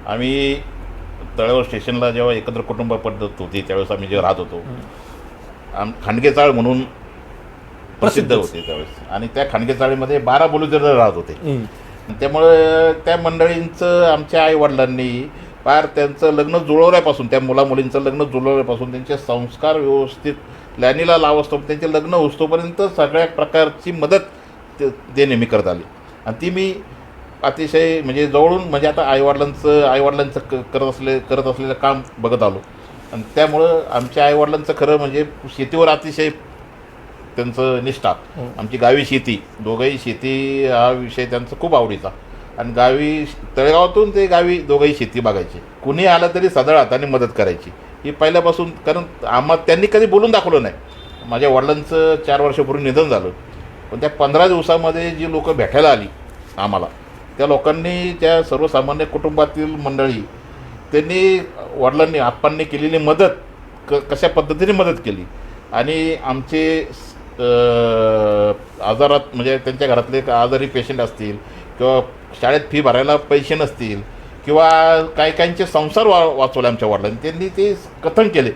आम्ही तळेवर स्टेशनला जेव्हा एकत्र कुटुंब पद्धत होती त्यावेळेस आम्ही जे राहत होतो, खांडगे चाळ म्हणून प्रसिद्ध होते त्यावेळेस, आणि त्या खांडगे चाळीमध्ये 12 बलुतेदार राहत होते. त्यामुळे त्या मंडळींचं आमच्या आईवडिलांनी फार त्यांचं लग्न जुळवल्यापासून, त्या मुलामुलींचं लग्न जुळवल्यापासून त्यांचे संस्कार व्यवस्थित लॅनीला लावतो, त्यांचे लग्न होतोपर्यंत सगळ्या प्रकारची मदत ते नेहमी करत आली. आणि ती मी अतिशय म्हणजे जवळून, म्हणजे आता आईवडिलांचं करत असलेलं काम बघत आलो. आणि त्यामुळं आमच्या आईवडिलांचं खरं म्हणजे शेतीवर अतिशय त्यांचं निष्ठा. आमची गावी शेती, दोघंही शेती हा विषय त्यांचा खूप आवडीचा. आणि गावी तळेगावातून ते गावी दोघंही शेती बघायचे, कुणी आलं तरी सदळ हाताने मदत करायची. ही पहिल्यापासून, कारण त्यांनी कधी बोलून दाखवलं नाही. माझ्या वडिलांचं 4 वर्षापूर्वी निधन झालं, पण त्या 15 दिवसामध्ये जी लोकं भेटायला आली आम्हाला, त्या लोकांनी, त्या सर्वसामान्य कुटुंबातील मंडळी, त्यांनी वडिलांनी आप्पांनी केलेली मदत कशा पद्धतीने मदत केली. आणि आमचे आजारात, म्हणजे त्यांच्या घरातले आजारी पेशंट असतील किंवा शाळेत फी भरायला पैसे नसतील किंवा काहींचे संसार वाचवले आमच्या वडिलांनी, त्यांनी ते कथन केले.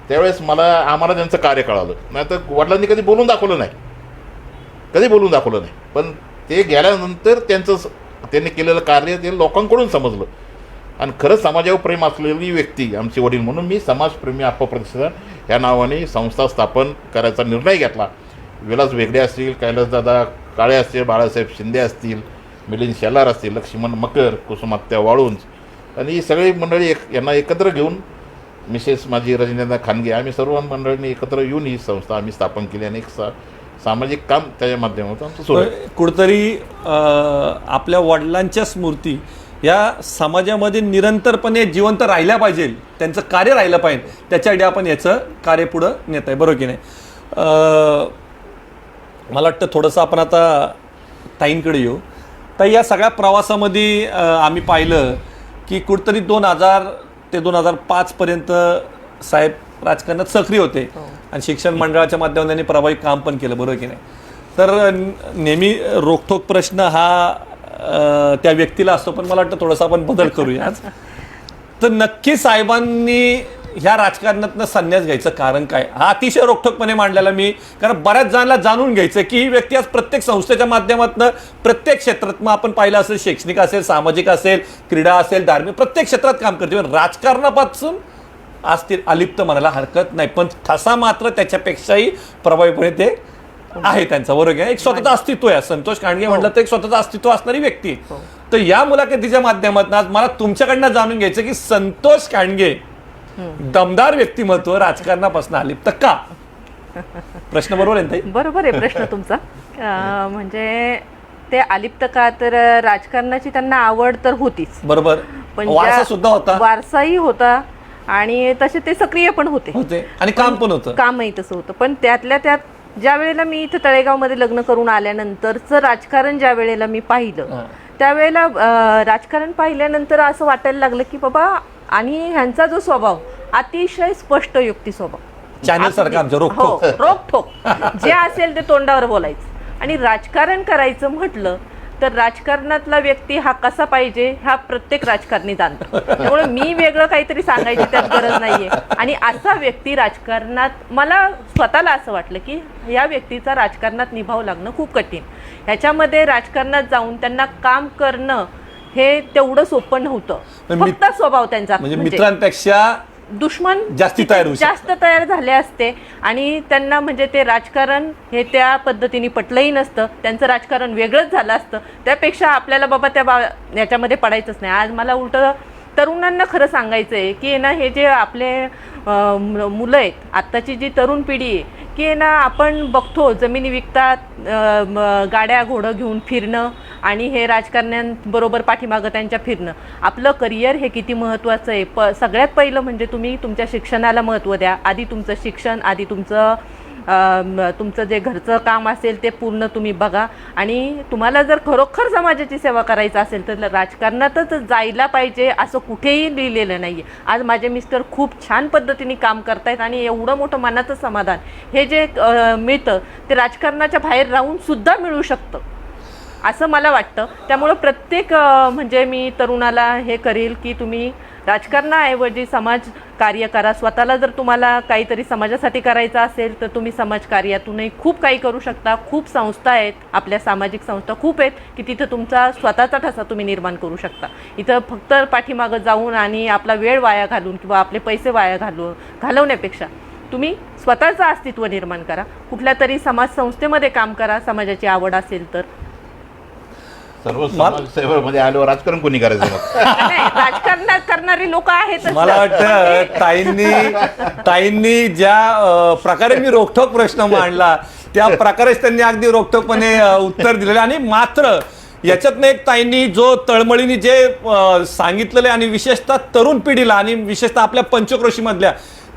त्यावेळेस आम्हाला त्यांचं कार्य कळालं. नाही तर वडिलांनी कधी बोलून दाखवलं नाही, पण ते गेल्यानंतर त्यांनी केलेलं कार्य ते लोकांकडून समजलं. आणि खरंच समाजावर प्रेम असलेली व्यक्ती आमचे वडील, म्हणून मी समाजप्रेमी आप्पा प्रतिष्ठान ह्या नावाने संस्था स्थापन करायचा निर्णय घेतला. विलास वेगळे असतील, कैलासदादा काळे असतील, बाळासाहेब शिंदे असतील, मिलिंद शेलार असतील, लक्ष्मण मकर, कुसुमात्या वाळुंज, आणि ही सगळी मंडळी यांना एकत्र घेऊन, मिसेस माझी रजनीदा खानगे, आम्ही सर्व मंडळींनी एकत्र येऊन ही संस्था आम्ही स्थापन केली. आणि एक सामाजिक काम त्याच्या माध्यमातून आमचं सुरू आहे. कुठंतरी आपल्या वडिलांच्या स्मृती या समाजामध्ये निरंतरपणे जिवंत राहिल्या पाहिजे, त्यांचं कार्य राहिलं पाहिजे, त्याच्यासाठी आपण याचं कार्य पुढं नेत आहे, बरोबर की नाही? मला वाटतं थोडंसं आपण आता ताईंकडे येऊ. तर या सगळ्या प्रवासामध्ये आम्ही पाहिलं की कुठंतरी 2000 ते 2005 साहेब राजकारणात सक्रिय होते आणि शिक्षण मंडळाच्या माध्यमातून त्यांनी प्रभावी काम पण केलं, बरोबर की नाही? तर नेहमी रोखठोक प्रश्न हा त्या व्यक्तीला असतो, पण मला वाटतं थोडंसं आपण बदल करूया. तर नक्की साहेबांनी ह्या राजकारणातनं संन्यास घ्यायचं कारण काय, हा अतिशय रोखठोकपणे मांडलेला मी, कारण बऱ्याच जणांना जाणून घ्यायचं की ही व्यक्ती आज प्रत्येक संस्थेच्या माध्यमातून प्रत्येक क्षेत्रात, मग आपण पाहिलं असेल शैक्षणिक असेल, सामाजिक असेल, क्रीडा असेल, धार्मिक, प्रत्येक क्षेत्रात काम करते, पण राजकारणापासून आज ते अलिप्त म्हणायला हरकत नाही, पण ठसा मात्र त्याच्यापेक्षाही प्रभावीपणे ते आहे त्यांचा, बरोबर आहे. एक स्वतःचं अस्तित्व आहे. संतोष कांडगे म्हटलं तर एक स्वतःचं अस्तित्व असणारी व्यक्ती. तर या मुलाखतीच्या माध्यमातून आज मला तुमच्याकडनं जाणून घ्यायचं की संतोष कांडगे दमदार व्यक्तिमत्व राजकारणापासून अलिप्त का? प्रश्न बरोबर आहे ताई? बरोबर आहे प्रश्न तुमचा. म्हणजे ते अलिप्त का, तर राजकारणाची त्यांना आवड तर होतीच, बरोबर, पण वारसा सुद्धा होता, वारसाही होता आणि तसे ते सक्रिय पण होते आणि काम पण होतं, कामही तसं होतं. पण त्यातल्या त्यात ज्या वेळेला मी इथं तळेगावमध्ये लग्न करून आल्यानंतरचं राजकारण ज्या वेळेला मी पाहिलं, त्यावेळेला राजकारण पाहिल्यानंतर असं वाटायला लागलं की बाबा, आणि ह्यांचा जो स्वभाव अतिशय स्पष्ट युक्ती स्वभाव, चॅनल सारखं आमचं रोखठोक, रोखठोक जे असेल ते तोंडावर बोलायचं. आणि राजकारण करायचं म्हटलं तर राजकारणातला व्यक्ती हा कसा पाहिजे हा प्रत्येक राजकारणी जाणतो, त्यामुळे मी वेगळं काहीतरी सांगायची त्यात गरज नाहीये. आणि असा व्यक्ती राजकारणात, मला स्वतःला असं वाटलं की या व्यक्तीचा राजकारणात निभाव लागणं खूप कठीण. ह्याच्यामध्ये राजकारणात जाऊन त्यांना काम करणं हे तेवढं सोपं नव्हतं. फक्त स्वभाव त्यांचा, म्हणजे मित्रांपेक्षा दुश्मन जास्त तयार झाले असते आणि त्यांना म्हणजे ते राजकारण हे त्या पद्धतीने पटलंही नसतं, त्यांचं राजकारण वेगळंच झालं असतं. त्यापेक्षा आपल्याला बाबा याच्यामध्ये पडायचंच नाही. आज मला उलट तरुणांना खरं सांगायचं आहे की ना, हे जे आपले मुलं आहेत, आत्ताची जी तरुण पिढी आहे, की ना आपण बघतो जमिनी विकतात, गाड्या घोडं घेऊन फिरणं आणि हे राजकारण्यांबरोबर पाठीमागं त्यांच्या फिरणं. आपलं करिअर हे किती महत्त्वाचं आहे. सगळ्यात पहिलं म्हणजे तुम्ही तुमच्या शिक्षणाला महत्त्व द्या. आधी तुमचं शिक्षण, आधी तुमचं जे घरचं काम असेल ते पूर्ण तुम्ही बघा. आणि तुम्हाला जर खरोखर समाजाची सेवा करायचं असेल तर राजकारणातच जायला पाहिजे असं कुठेही लिहिलेलं नाही आहे. आज माझे मिस्टर खूप छान पद्धतीने काम करतायत आणि एवढं मोठं मनाचं समाधान हे जे मिळतं ते राजकारणाच्या बाहेर राहून सुद्धा मिळू शकतं असं मला वाटतं. त्यामुळं प्रत्येक म्हणजे मी तरुणाला हे करेल की तुम्ही राजकारणाऐवजी समाज कार्य करा. स्वतःला जर तुम्हाला काहीतरी समाजासाठी करायचं असेल तर तुम्ही समाजकार्यातूनही खूप काही करू शकता. खूप संस्था आहेत, आपल्या सामाजिक संस्था खूप आहेत की तिथं तुमचा स्वतःचा ठसा तुम्ही निर्माण करू शकता. इथं फक्त पाठीमागं जाऊन आणि आपला वेळ वाया घालून किंवा आपले पैसे वाया घालवण्यापेक्षा तुम्ही स्वतःचं अस्तित्व निर्माण करा. कुठल्या तरी समाज संस्थेमध्ये काम करा, समाजाची आवड असेल तर. सर्व समाजसेवेमध्ये आल्यावर राजकारण कोणी करायचं मग? राजकारणात करणारी लोक आहेत. मला वाटतं ताईंनी ज्या प्रकारे मी रोखठोक प्रश्न मांडला त्या प्रकारेच त्यांनी अगदी रोखठोकपणे उत्तर दिलेलं. आणि मात्र याच्यातनं एक ताईंनी जो तळमळीने जे सांगितलेलं आणि विशेषतः तरुण पिढीला आणि विशेषतः आपल्या पंचक्रोशीमधल्या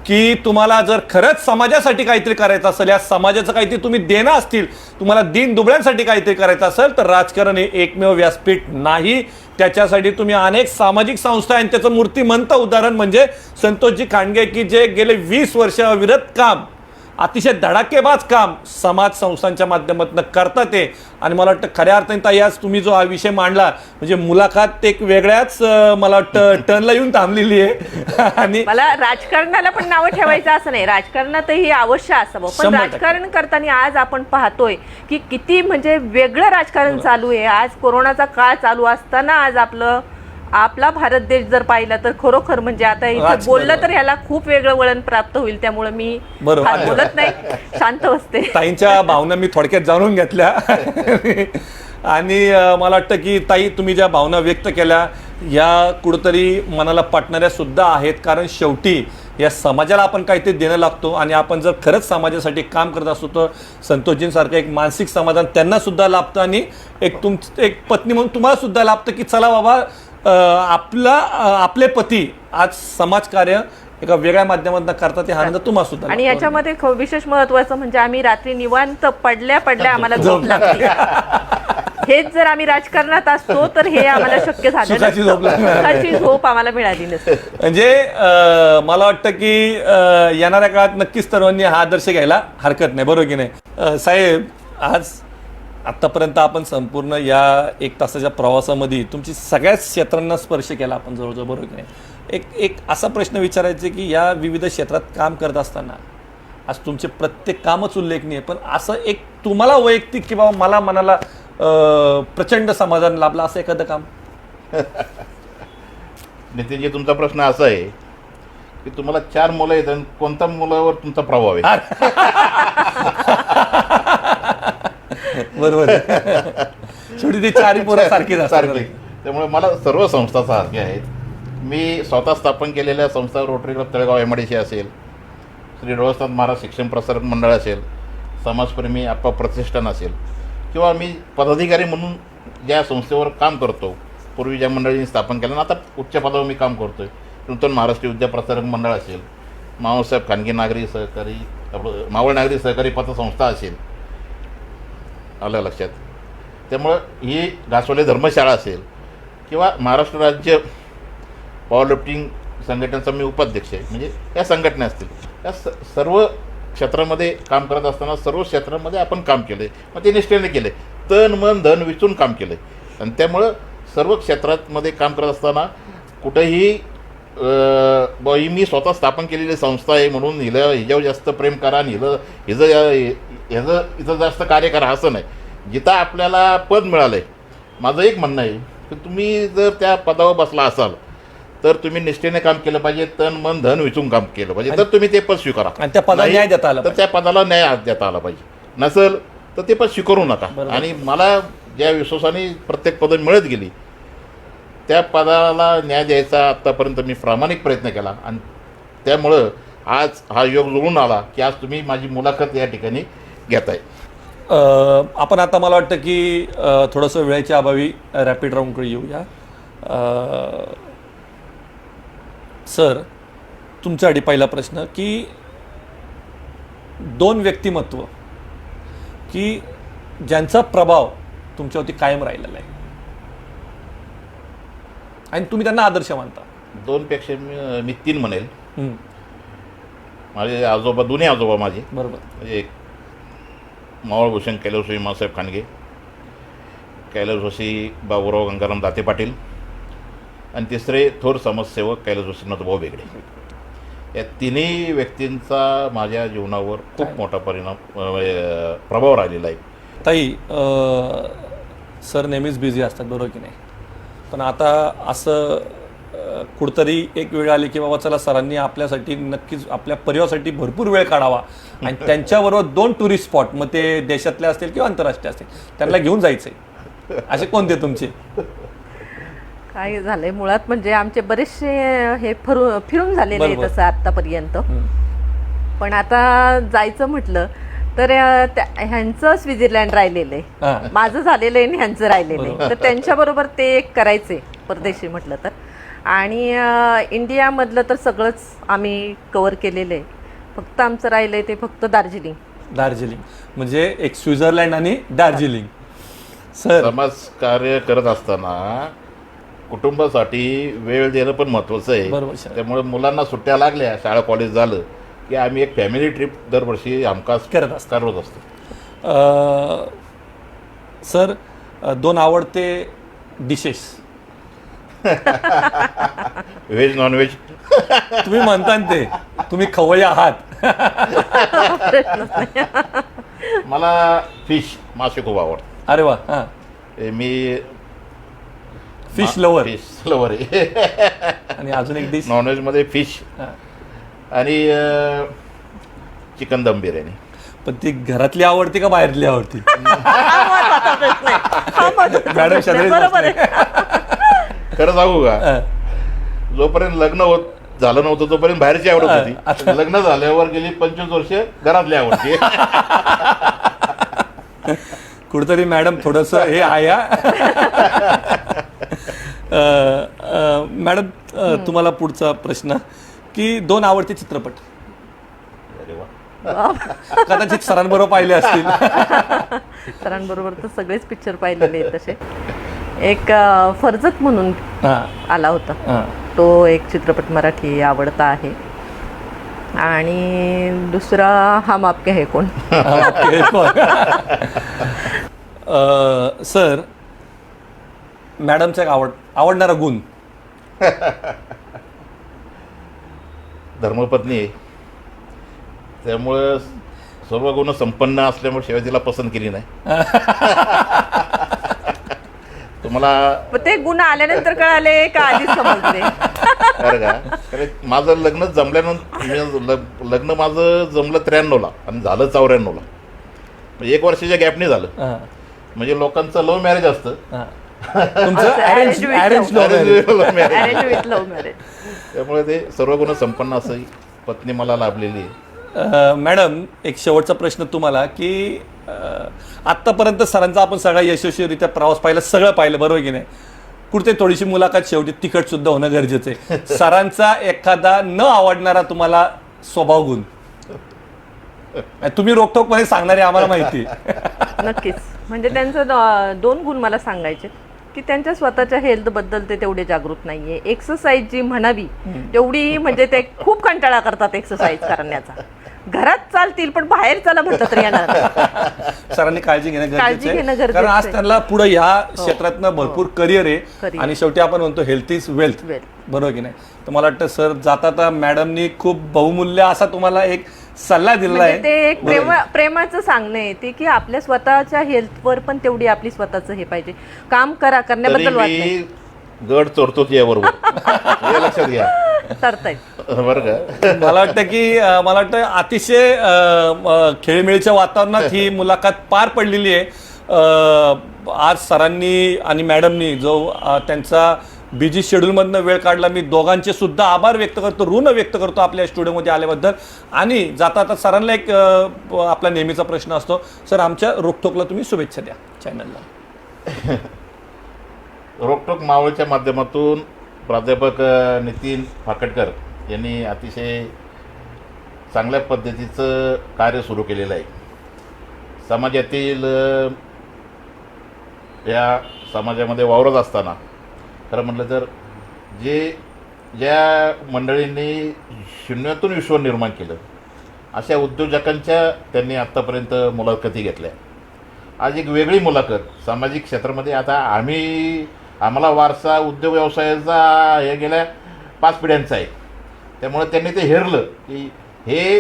की तुम्हाला जर खरंच समाजासाठी काहीतरी करायचं असेल, या समाजाचं काहीतरी तुम्ही देणं असतील, तुम्हाला दीन दुबळ्यांसाठी काहीतरी करायचं असेल तर राजकारण हे एकमेव व्यासपीठ नाही. त्याच्यासाठी तुम्ही अनेक सामाजिक संस्था आणि त्याचं मूर्तिमंत उदाहरण म्हणजे संतोषजी कांडगे की जे गेले 20 वर्ष अविरत काम, अतिशय धडाकेबाज काम समाज संस्थांच्या माध्यमातून करतात ते. आणि मला वाटतं खऱ्या अर्थाने ताई आज तुम्ही जो हा विषय मांडला म्हणजे मुलाखत एक वेगळ्याच मला वाटतं टर्नला येऊन थांबलेली आहे. आणि मला राजकारणाला पण नावं ठेवायचं असं नाही, राजकारणातही अवश्य असावं, पण राजकारण करताना आज आपण पाहतोय की किती म्हणजे वेगळं राजकारण चालू आहे. आज कोरोनाचा काळ चालू असताना आज आपला भारत देश जर पाहिला तर खरोखर म्हणजे आता इथे बोललं तर ह्याला खूप वेगळं वळण प्राप्त होईल. त्यामुळे मी बोलत नाही, शांत बसते. ताईंच्या भावना मी थोडक्यात जाणून घेतल्या आणि मला वाटतं की ताई तुम्ही ज्या भावना व्यक्त केल्या या कुठंतरी मनाला पटणाऱ्या सुद्धा आहेत. कारण शेवटी या समाजाला आपण काहीतरी देणं लागतो आणि आपण जर खरंच समाजासाठी काम करत असतो तर संतोषजींसारखं एक मानसिक समाधान त्यांना सुद्धा लाभतं आणि एक पत्नी म्हणून तुम्हाला सुद्धा लाभतं की चला बाबा आपले पती आज समाजकार्य एका वेगळ्या माध्यमातून करतात ते आनंद तुम्हाला सुद्धा. आणि याच्यामध्ये विशेष महत्वाचं म्हणजे आम्ही रात्री निवांत पडल्या आम्हाला झोप लागते. हेच जर आम्ही राजकारणात असतो तर हे आम्हाला शक्य झालं नसतं, झोप आम्हाला मिळाली नसते. म्हणजे मला वाटतं की येणाऱ्या काळात नक्कीच सर्वांनी हा आदर्श घ्यायला हरकत नाही, बरोबर की नाही साहेब? आज आत्तापर्यंत आपण संपूर्ण या 1 तासाच्या प्रवासामध्ये तुमची सगळ्याच क्षेत्रांना स्पर्श केला आपण जवळजवळ, बरोबर की नाही? एक असा प्रश्न विचारायचा की या विविध क्षेत्रात काम करत असताना आज तुमचे प्रत्येक कामच उल्लेखनीय, पण असं एक तुम्हाला वैयक्तिक की बाबा मला मनाला प्रचंड समाधान लाभलं असं एखादं काम? नितीनजी, तुमचा प्रश्न असा आहे की तुम्हाला 4 मुलं आहेत आणि कोणत्या मुलावर तुमचा प्रभाव आहे? बरोबर आहे. शेवटी ती 4 पोरं सारखीच असतात. सारखी. त्यामुळे मला सर्व संस्था सारख्या आहेत. मी स्वतः स्थापन केलेल्या संस्था रोटरी क्लब तळेगाव MIDC असेल, श्री डोळसनाथ महाराज शिक्षण प्रसारक मंडळ असेल, समाजप्रेमी आप्पा प्रतिष्ठान असेल, किंवा मी पदाधिकारी म्हणून ज्या संस्थेवर काम करतो, पूर्वी ज्या मंडळींनी स्थापन केलं ना, आता उच्च पदावर मी काम करतो आहे, नूतन महाराष्ट्र विद्या प्रसारक मंडळ असेल, मावसाहेब खानगी नागरी सहकारी आपलं मावळ नागरी सहकारी पतसंस्था असेल, आलं लक्षात. त्यामुळं ही घासवले धर्मशाळा असेल किंवा महाराष्ट्र राज्य पॉवर लिफ्टिंग संघटनेचा मी उपाध्यक्ष आहे, म्हणजे या संघटना असतील, या सर्व क्षेत्रामध्ये काम करत असताना सर्व क्षेत्रामध्ये आपण काम केलं आहे. मग ते निष्ठेने केलं आहे, तन मन धन विचून काम केलं आहे. आणि त्यामुळं सर्व क्षेत्रामध्ये काम करत असताना कुठंही ही मी स्वतः स्थापन केलेली संस्था आहे म्हणून हिच्यावर जास्त प्रेम करा आणि हिचं जास्त कार्य करा असं नाही. जिथं आपल्याला पद मिळालं आहे, माझं एक म्हणणं आहे की तुम्ही जर त्या पदावर बसला असाल तर तुम्ही निष्ठेने काम केलं पाहिजे, तन मन धन विचून काम केलं पाहिजे, तर तुम्ही ते पद स्वीकारा. आणि त्या पदाला न्याय देता आला तर त्या पदाला न्याय देता आला पाहिजे. नसेल तर ते पद स्वीकारू नका. आणि मला ज्या विश्वासाने प्रत्येक पद मिळत गेली त्या पदाला न्याय द्यायचा आत्तापर्यंत मी प्रामाणिक प्रयत्न केला. आणि त्यामुळं आज हा योग जुळून आला की आज तुम्ही माझी मुलाखत या ठिकाणी घेताय. आपण आता मला वाटतं की थोडंसं वेळेच्या अभावी रॅपिड राऊंडकडे येऊया. सर, तुमच्यासाठी पहिला प्रश्न की 2 व्यक्तिमत्व की ज्यांचा प्रभाव तुमच्यावरती कायम राहिलेला आहे आणि तुम्ही त्यांना आदर्श मानता. 2 पेक्षा मी 3 म्हणेल. माझे आजोबा, दोन्ही आजोबा माझे, बरोबर, म्हणजे एक मावळभूषण कैलासवासी मासाहेब खानगे, कैलासवासी बाबूराव गंगाराम दाते पाटील, आणि तिसरे थोर समाजसेवक कैलासवासी नथभाऊ बेगडे. या तिन्ही व्यक्तींचा माझ्या जीवनावर खूप मोठा प्रभाव राहिलेला आहे. ताई, सर नेहमीच बिझी असतात, बरोबर की नाही, पण आता असं कुठंतरी एक वेळ आली की बाबा चला सरांनी आपल्यासाठी नक्कीच आपल्या परिवारासाठी भरपूर वेळ काढावा आणि त्यांच्याबरोबर 2 टुरिस्ट स्पॉट, मग ते देशातले असतील किंवा आंतरराष्ट्रीय असतील, त्यांना घेऊन जायचंय. असे कोणते तुमचे? काय झालंय मुळात म्हणजे आमचे बरेचसे हे फिरून झालेले आहेत तसं आतापर्यंत. पण आता जायचं म्हटलं तर ह्यांचं स्वित्झर्लंड राहिलेलं आहे, माझं झालेलं आहे आणि ह्यांचं राहिलेलं आहे, तर त्यांच्याबरोबर ते एक करायचे परदेशी म्हटलं तर. आणि इंडियामधलं तर सगळंच आम्ही कव्हर केलेलं आहे. फक्त आमचं राहिलंय ते फक्त दार्जिलिंग म्हणजे एक स्वित्झर्लंड आणि दार्जिलिंग. सर, समाज कार्य करत असताना कुटुंबासाठी वेळ देणं पण महत्त्वाचं आहे. बरोबर. त्यामुळे मुलांना सुट्ट्या लागल्या, शाळा कॉलेज झालं की आम्ही एक फॅमिली ट्रिप दरवर्षी हमखास करत असतो. सर, 2 आवडते डिशेस? Veg non veg? तुम्ही म्हणता ते, तुम्ही खवय्ये आहात. मला फिश, मासे खूप आवडतात. अरे वा. हां, मी फिश लवर आहे. आणि अजून एक डिश नॉनव्हेजमध्ये फिश आणि चिकन दम बिर्याणी. पण ती घरातली आवडते का बाहेरली आवडते? मॅडम खरं सांगू का, जोपर्यंत लग्न झालं नव्हतं तोपर्यंत बाहेरची आवडत होती. लग्न झाल्यावर गेली 25 वर्ष घरातली आवडते. कुठेतरी मॅडम थोडस हे आहे. मॅडम, तुम्हाला पुढचा प्रश्न की 2 आवडते चित्रपट? कदाचित सरांबरोबर पाहिले असतील. सरांबरोबर तर सगळेच पिक्चर पाहिलेले आहेत तसे. एक फर्जत म्हणून आला होता, तो एक चित्रपट मराठी आवडता आहे. आणि दुसरा हम आपके है कोण. सर, मॅडमचा एक आवडणारा गुण? धर्मपत्नी आहे, त्यामुळं सर्व गुण संपन्न असल्यामुळे शिवाय तिला पसंत केली नाही. तुम्हाला पण ते गुण आल्यानंतर कळाले का आधीच समजले? बरं का, कारण माझं लग्न जमल्यानंतर लग्न माझं जमलं 93ला आणि झालं 94ला, म्हणजे 1 वर्षाच्या गॅपने झालं. हां. म्हणजे लोकांचं लव्ह मॅरेज असतं, हां. तुमचं Arrange with arrange love. Love marriage. Arrange with love marriage. त्यामुळे ते सर्व गुण संपन्न असं पत्नी मला लाभलेली आहे. मॅडम, एक शेवटचा प्रश्न तुम्हाला की आत्तापर्यंत सरांचा आपण सगळा यशस्वीरित्या प्रवास पाहिला, सगळं पाहिलं, बरोबर की नाही? कुठे थोडीशी मुलाखत शेवटी तिखट सुद्धा होणं गरजेचं आहे. सरांचा एखादा न आवडणारा तुम्हाला स्वभाव गुण तुम्ही रोखठोकपणे सांगणारे आम्हाला माहिती आहे. नक्कीच. म्हणजे त्यांचं 2 गुण मला सांगायचे की त्यांच्या स्वतःच्या हेल्थबद्दल ते तेवढे जागृत नाहीये. एक्सरसाइज जी म्हणावी तेवढी, म्हणजे ते खूप कंटाळा करतात एक्सरसाइज करण्याचा. घरात चालतील पण बाहेर चला म्हटलं तर येणार नाही. सरांनी काळजी घेणं काळजी घेणं गरजेचं आहे, गरजेचं कारण आज आहे. त्यांना पुढे ह्या क्षेत्रातनं भरपूर करिअर आहे. Career. आणि शेवटी आपण म्हणतो हेल्थ इज वेल्थ, Wealth. बरोबर की नाही? तर मला वाटतं सर जाता मॅडमनी खूप बहुमूल्य असा तुम्हाला एक सल्ला दिलेला म्हणजे आहे. ते एक प्रेमाचं सांगणं आहे ते की आपल्या स्वतःच्या हेल्थवर पण तेवढी आपली स्वतःचं हे पाहिजे. काम करण्याबद्दल तरी वाद मी नाही. गड चोरतो याबरोबर, हे लक्षात घ्या तरतायत. बरं का. मला वाटतं की मला वाटतं अतिशय खेळीमेळीच्या वातावरणात ही मुलाखत पार पडलेली आहे. आज सरांनी आणि मॅडमनी जो त्यांचा बिझी शेड्यूलमधनं वेळ काढला, मी दोघांचे सुद्धा आभार व्यक्त करतो, ऋण व्यक्त करतो आपल्या स्टुडिओमध्ये आल्याबद्दल. आणि जाता सरांना एक आपला नेहमीचा प्रश्न असतो, सर आमच्या रोखठोकला तुम्ही शुभेच्छा द्या चॅनलला. रोकटोक मावळच्या माध्यमातून प्राध्यापक नितीन फाकटकर यांनी अतिशय चांगल्या पद्धतीचं कार्य सुरू केलेलं आहे. समाजातील या समाजामध्ये वावरत असताना खरं म्हटलं तर ज्या मंडळींनी शून्यातून विश्व निर्माण केलं अशा उद्योजकांच्या त्यांनी आत्तापर्यंत मुलाखती घेतल्या. आज एक वेगळी मुलाखत सामाजिक क्षेत्रामध्ये. आता आम्हाला वारसा उद्योग व्यवसायाचा हे गेल्या 5 पिढ्यांचा आहे, त्यामुळे त्यांनी ते हेरलं की हे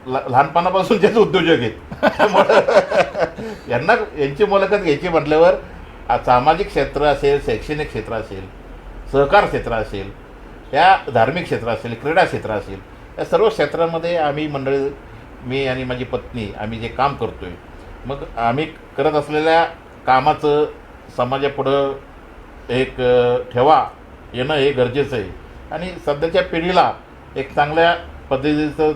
लहानपणापासून त्याचे उद्योजक आहेत. त्यामुळं यांची मुलाखत घ्यायची म्हटल्यावर सामाजिक क्षेत्र असेल, शैक्षणिक क्षेत्र असेल, सहकार क्षेत्र असेल, या धार्मिक क्षेत्र असेल, क्रीडा क्षेत्र असेल, या सर्व क्षेत्रामध्ये आम्ही मंडळी, मी आणि माझी पत्नी, आम्ही जे काम करतो आहे, मग आम्ही करत असलेल्या कामाचं समाजापुढं एक ठेवा येणं हे गरजेचं आहे. आणि सध्याच्या पिढीला एक चांगल्या पद्धतीचं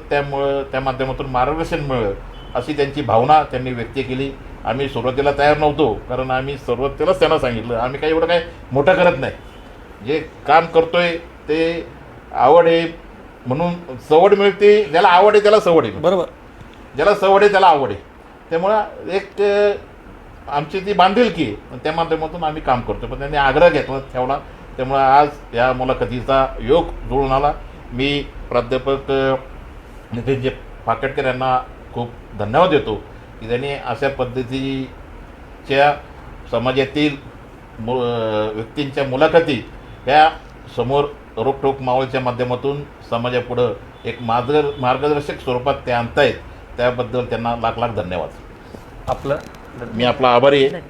त्या माध्यमातून मार्गदर्शन मिळेल अशी त्यांची भावना त्यांनी व्यक्त केली. आम्ही सुरुवातीला तयार नव्हतो, कारण आम्ही सुरुवातीलाच त्यांना सांगितलं आम्ही काही एवढं काय मोठं करत नाही, जे काम करतोय ते आवड आहे म्हणून सवड मिळते. ज्याला आवड आहे त्याला सवड आहे, बरोबर. ज्याला सवड आहे त्याला आवड आहे. त्यामुळं एक आमची ती बांधिलकी आहे, त्या माध्यमातून आम्ही काम करतो. पण त्यांनी आग्रह घेतला ठेवला, त्यामुळं आज या मुलाखतीचा योग जुळून आला. मी प्राध्यापक नितीन फाकटकर यांना खूप धन्यवाद देतो की त्यांनी अशा पद्धतीच्या समाजातील व्यक्तींच्या मुलाखती ह्या समोर रोकठोक मावळच्या माध्यमातून समाजापुढं एक मार्गदर्शक स्वरूपात ते आणतायत, त्याबद्दल त्यांना लाख लाख धन्यवाद. आपलं मी आपला आभारी आहे.